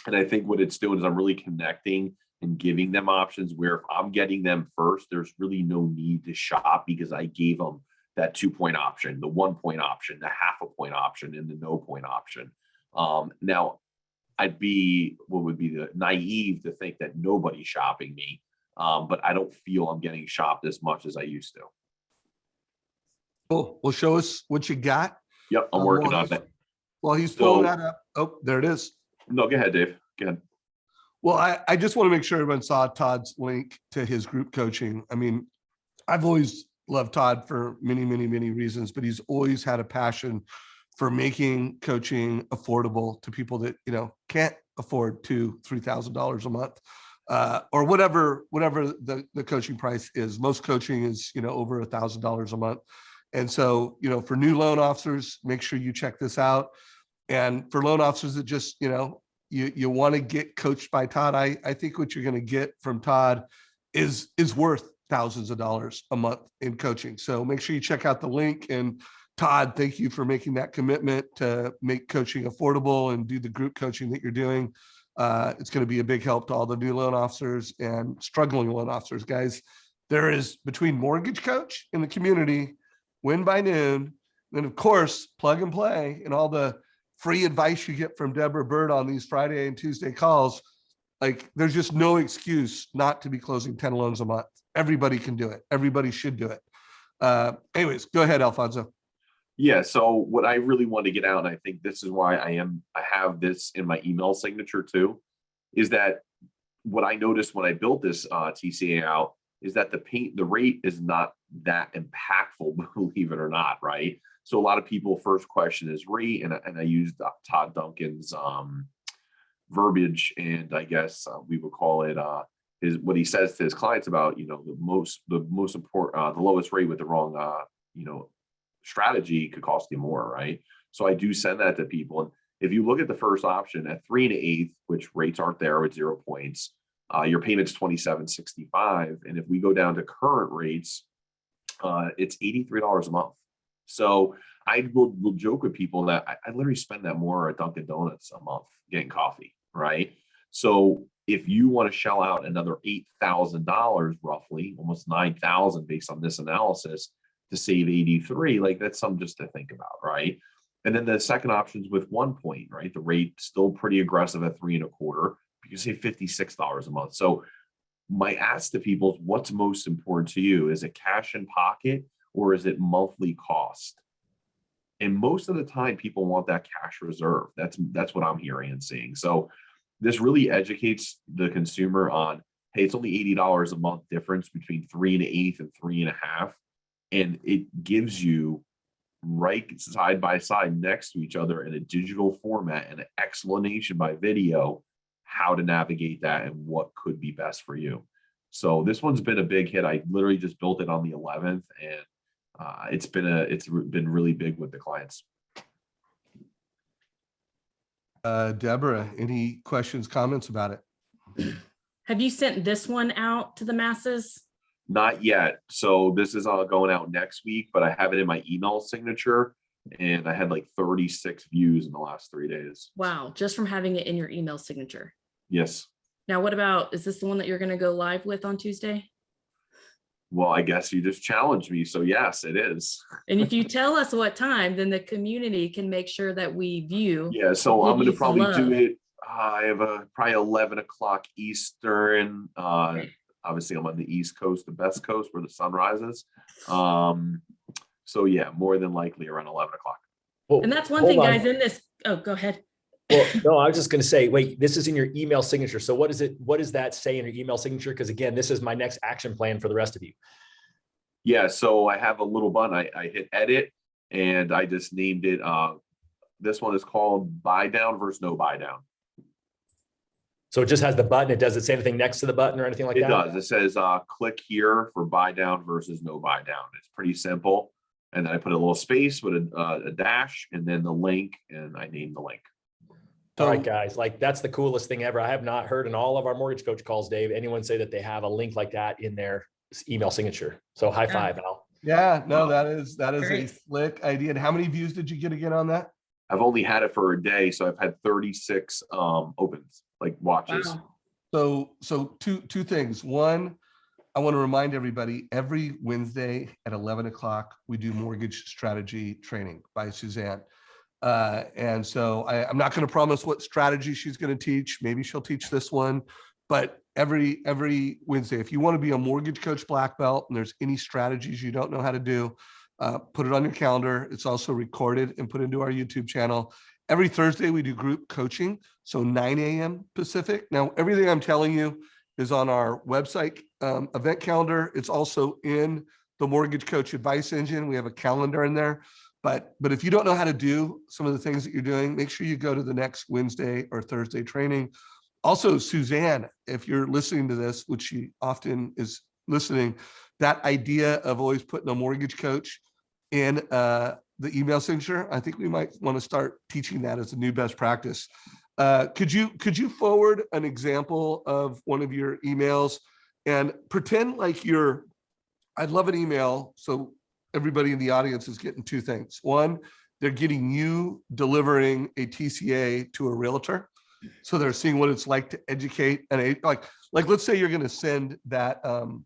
And I think what it's doing is I'm really connecting and giving them options where if I'm getting them first, there's really no need to shop, because I gave them that 2-point option, the 1-point option, the 0.5 point option, and the no point option. Now, I'd be what would be the naive to think that nobody's shopping me, but I don't feel I'm getting shopped as much as I used to. Cool. Well, show us what you got. Yep, I'm working on it. Well, he's pulling that up. Oh, there it is. No, go ahead, Dave. Go ahead. Well, I just want to make sure everyone saw Todd's link to his group coaching. I mean, I've always loved Todd for many, many, many reasons, but he's always had a passion for making coaching affordable to people that, can't afford $2,000-$3,000 a month, or whatever the coaching price is. Most coaching is, over $1,000 a month. And so, for new loan officers, make sure you check this out. And for loan officers that just, you want to get coached by Todd, I think what you're going to get from Todd is worth thousands of dollars a month in coaching. So make sure you check out the link. And Todd, thank you for making that commitment to make coaching affordable and do the group coaching that you're doing. It's going to be a big help to all the new loan officers and struggling loan officers, guys. There is, between Mortgage Coach in the community, Win by Noon, and of course, Plug and Play, and all the free advice you get from Deborah Bird on these Friday and Tuesday calls. Like, there's just no excuse not to be closing 10 loans a month. Everybody can do it. Everybody should do it. Anyways, go ahead, Alfonso. Yeah. So what I really want to get out, and I think this is why I have this in my email signature too, is that what I noticed when I built this TCA out is that the rate is not that impactful, believe it or not, right? So a lot of people first question is rate, and I used Todd Duncan's verbiage, and I guess we would call it what he says to his clients about, the most important, the lowest rate with the wrong strategy could cost you more, right? So I do send that to people. And if you look at the first option at 3 1/8, which rates aren't there with 0 points, your payment's $27.65. And if we go down to current rates, it's $83 a month. So I will joke with people that I literally spend that more at Dunkin' Donuts a month getting coffee, right? So if you want to shell out another $8,000, roughly almost $9,000 based on this analysis, to save 83, like that's something just to think about, right? And then the second option is with 1 point, right? The rate still pretty aggressive at 3 1/4. You save $56 a month. So my ask to people is, what's most important to you? Is it cash in pocket, or is it monthly cost? And most of the time people want that cash reserve. That's what I'm hearing and seeing. So this really educates the consumer on, hey, it's only $80 a month difference between 3 1/8 and 3 1/2. And it gives you right side by side next to each other in a digital format and an explanation by video how to navigate that and what could be best for you. So this one's been a big hit. I literally just built it on the 11th, and it's been really big with the clients. Deborah, any questions, comments about it? Have you sent this one out to the masses? Not yet. So this is all going out next week, but I have it in my email signature, and I had like 36 views in the last 3 days. Wow, just from having it in your email signature. Yes. Now, what about, is this the one that you're going to go live with on Tuesday? Well, I guess you just challenged me. So yes, it is. And if you tell us what time, then the community can make sure that we view. Yeah. So I'm going to Give you some probably do love. it. I have probably 11 o'clock Eastern. Obviously I'm on the East Coast, the best coast where the sun rises. So yeah, more than likely around 11 o'clock. Well, And that's one hold thing, on. guys, in this. Oh, go ahead. Well, no, I was just going to say, wait, this is in your email signature. So what does that say in your email signature? Because again, this is my next action plan for the rest of you. Yeah, so I have a little button. I hit edit, and I just named it. This one is called buy down versus no buy down. So it just has the button. Does it say anything next to the button or anything like It that? does. It says click here for buy down versus no buy down. It's pretty simple. And then I put a little space with a dash, and then the link, and I named the link. All right, guys, like that's the coolest thing ever. I have not heard in all of our mortgage coach calls, Dave, anyone say that they have a link like that in their email signature. So high five, Al. Yeah, no, that is a Great. slick idea. And how many views did you get again on that? I've only had it for a day, so I've had 36 opens, like watches. Wow. So two things. One, I want to remind everybody, every Wednesday at 11 o'clock, we do mortgage strategy training by Suzanne. And so I'm not going to promise what strategy she's going to teach. Maybe she'll teach this one, but every Wednesday, if you want to be a mortgage coach black belt and there's any strategies you don't know how to do, put it on your calendar. It's also recorded and put into our YouTube channel. Every Thursday we do group coaching, so 9 a.m. Pacific. Now, everything I'm telling you is on our website event calendar. It's also in the Mortgage Coach Advice Engine. We have a calendar in there. But if you don't know how to do some of the things that you're doing, make sure you go to the next Wednesday or Thursday training. Also, Suzanne, if you're listening to this, which she often is listening, that idea of always putting a mortgage coach in the email signature, I think we might want to start teaching that as a new best practice. Could you forward an example of one of your emails and pretend like I'd love an email. So everybody in the audience is getting two things. One, they're getting you delivering a TCA to a realtor. So they're seeing what it's like to educate and like let's say you're going to send that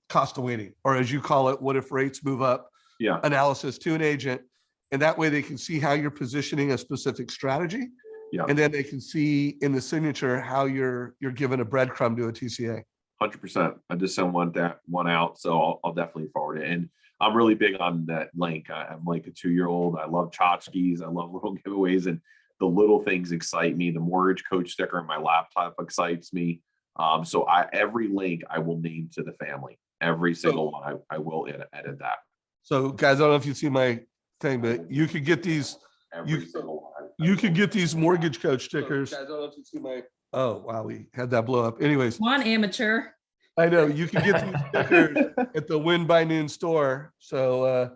cost of waiting, or as you call it, what if rates move up analysis to an agent. And that way they can see how you're positioning a specific strategy. Yeah. And then they can see in the signature how you're giving a breadcrumb to a TCA. 100%. I just sent one out, so I'll definitely forward it. And I'm really big on that link. I'm like a 2-year-old. I love tchotchkes. I love little giveaways, and the little things excite me. The mortgage coach sticker on my laptop excites me. So every link I will name to the family. Every single one, I will edit that. So guys, I don't know if you see my thing, but you could get these. You could get these mortgage coach stickers. Guys, I don't know if you see my. Oh wow, we had that blow up. Anyways, Come on, amateur. I know you can get these stickers at the Win by Noon store. So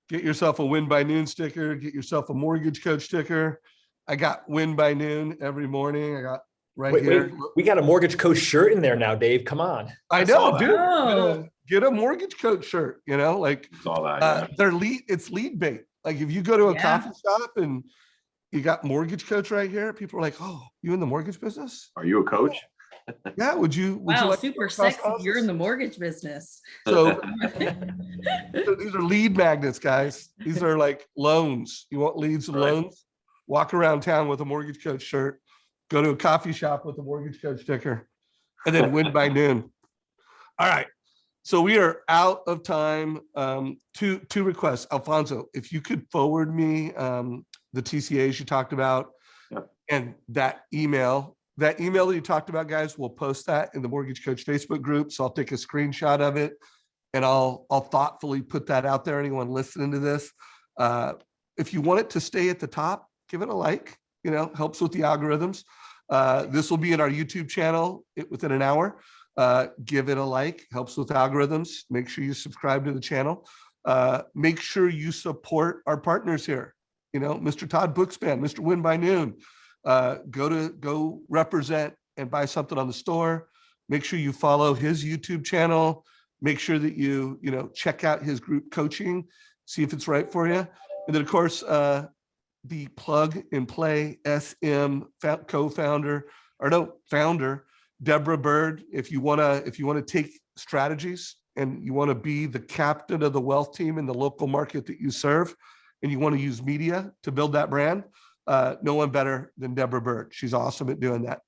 get yourself a Win by Noon sticker. Get yourself a mortgage coach sticker. I got Win by Noon every morning. I got here. Wait, we got a mortgage coach shirt in there now, Dave. Come on. I know, dude. Oh. Get a mortgage coach shirt. You know, like Saw that. it's lead bait. Like if you go to a Yeah. coffee shop and you got mortgage coach right here, people are like, "Oh, you in the mortgage business? Are you a coach? Yeah. Would you Wow, like super to cross sexy. You're in houses?" the mortgage business. So these are lead magnets, guys. These are like loans. You want leads and Right. loans? Walk around town with a mortgage coach shirt. Go to a coffee shop with a mortgage coach sticker, and then Win by Noon. All right. So we are out of time. Two requests. Alfonso, if you could forward me the TCA'S you talked about. Yep. And that email that you talked about, guys, we'll post that in the Mortgage Coach Facebook group. So I'll take a screenshot of it and I'll thoughtfully put that out there. Anyone listening to this, if you want it to stay at the top, give it a like, helps with the algorithms. This will be in our YouTube channel within an hour. Give it a like, helps with algorithms. Make sure you subscribe to the channel. Make sure you support our partners here. Mr. Todd Bookspan, Mr. Win by Noon. Go represent and buy something on the store. Make sure you follow his YouTube channel. Make sure that you check out his group coaching, see if it's right for you. And then of course, the Plug and Play SM co-founder founder, Deborah Bird. If you want to take strategies and you want to be the captain of the wealth team in the local market that you serve, and you want to use media to build that brand, no one better than Deborah Bird. She's awesome at doing that.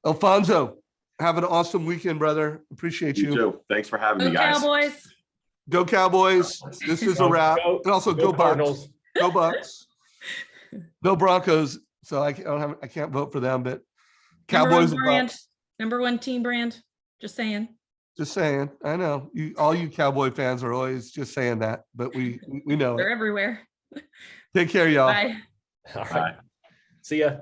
Alfonso, have an awesome weekend, brother. Appreciate you. You too. Thanks for having me, Go guys. Cowboys. Go Cowboys. This is a wrap. And also go Bucks. Cardinals. Go Bucks. No Broncos. So I can't vote for them, but Cowboys and Bucks. Number one team brand. Just saying. Just saying. I know all you Cowboy fans are always just saying that, but we know They're it. everywhere. Take care, y'all. Bye. All right. Bye. See ya.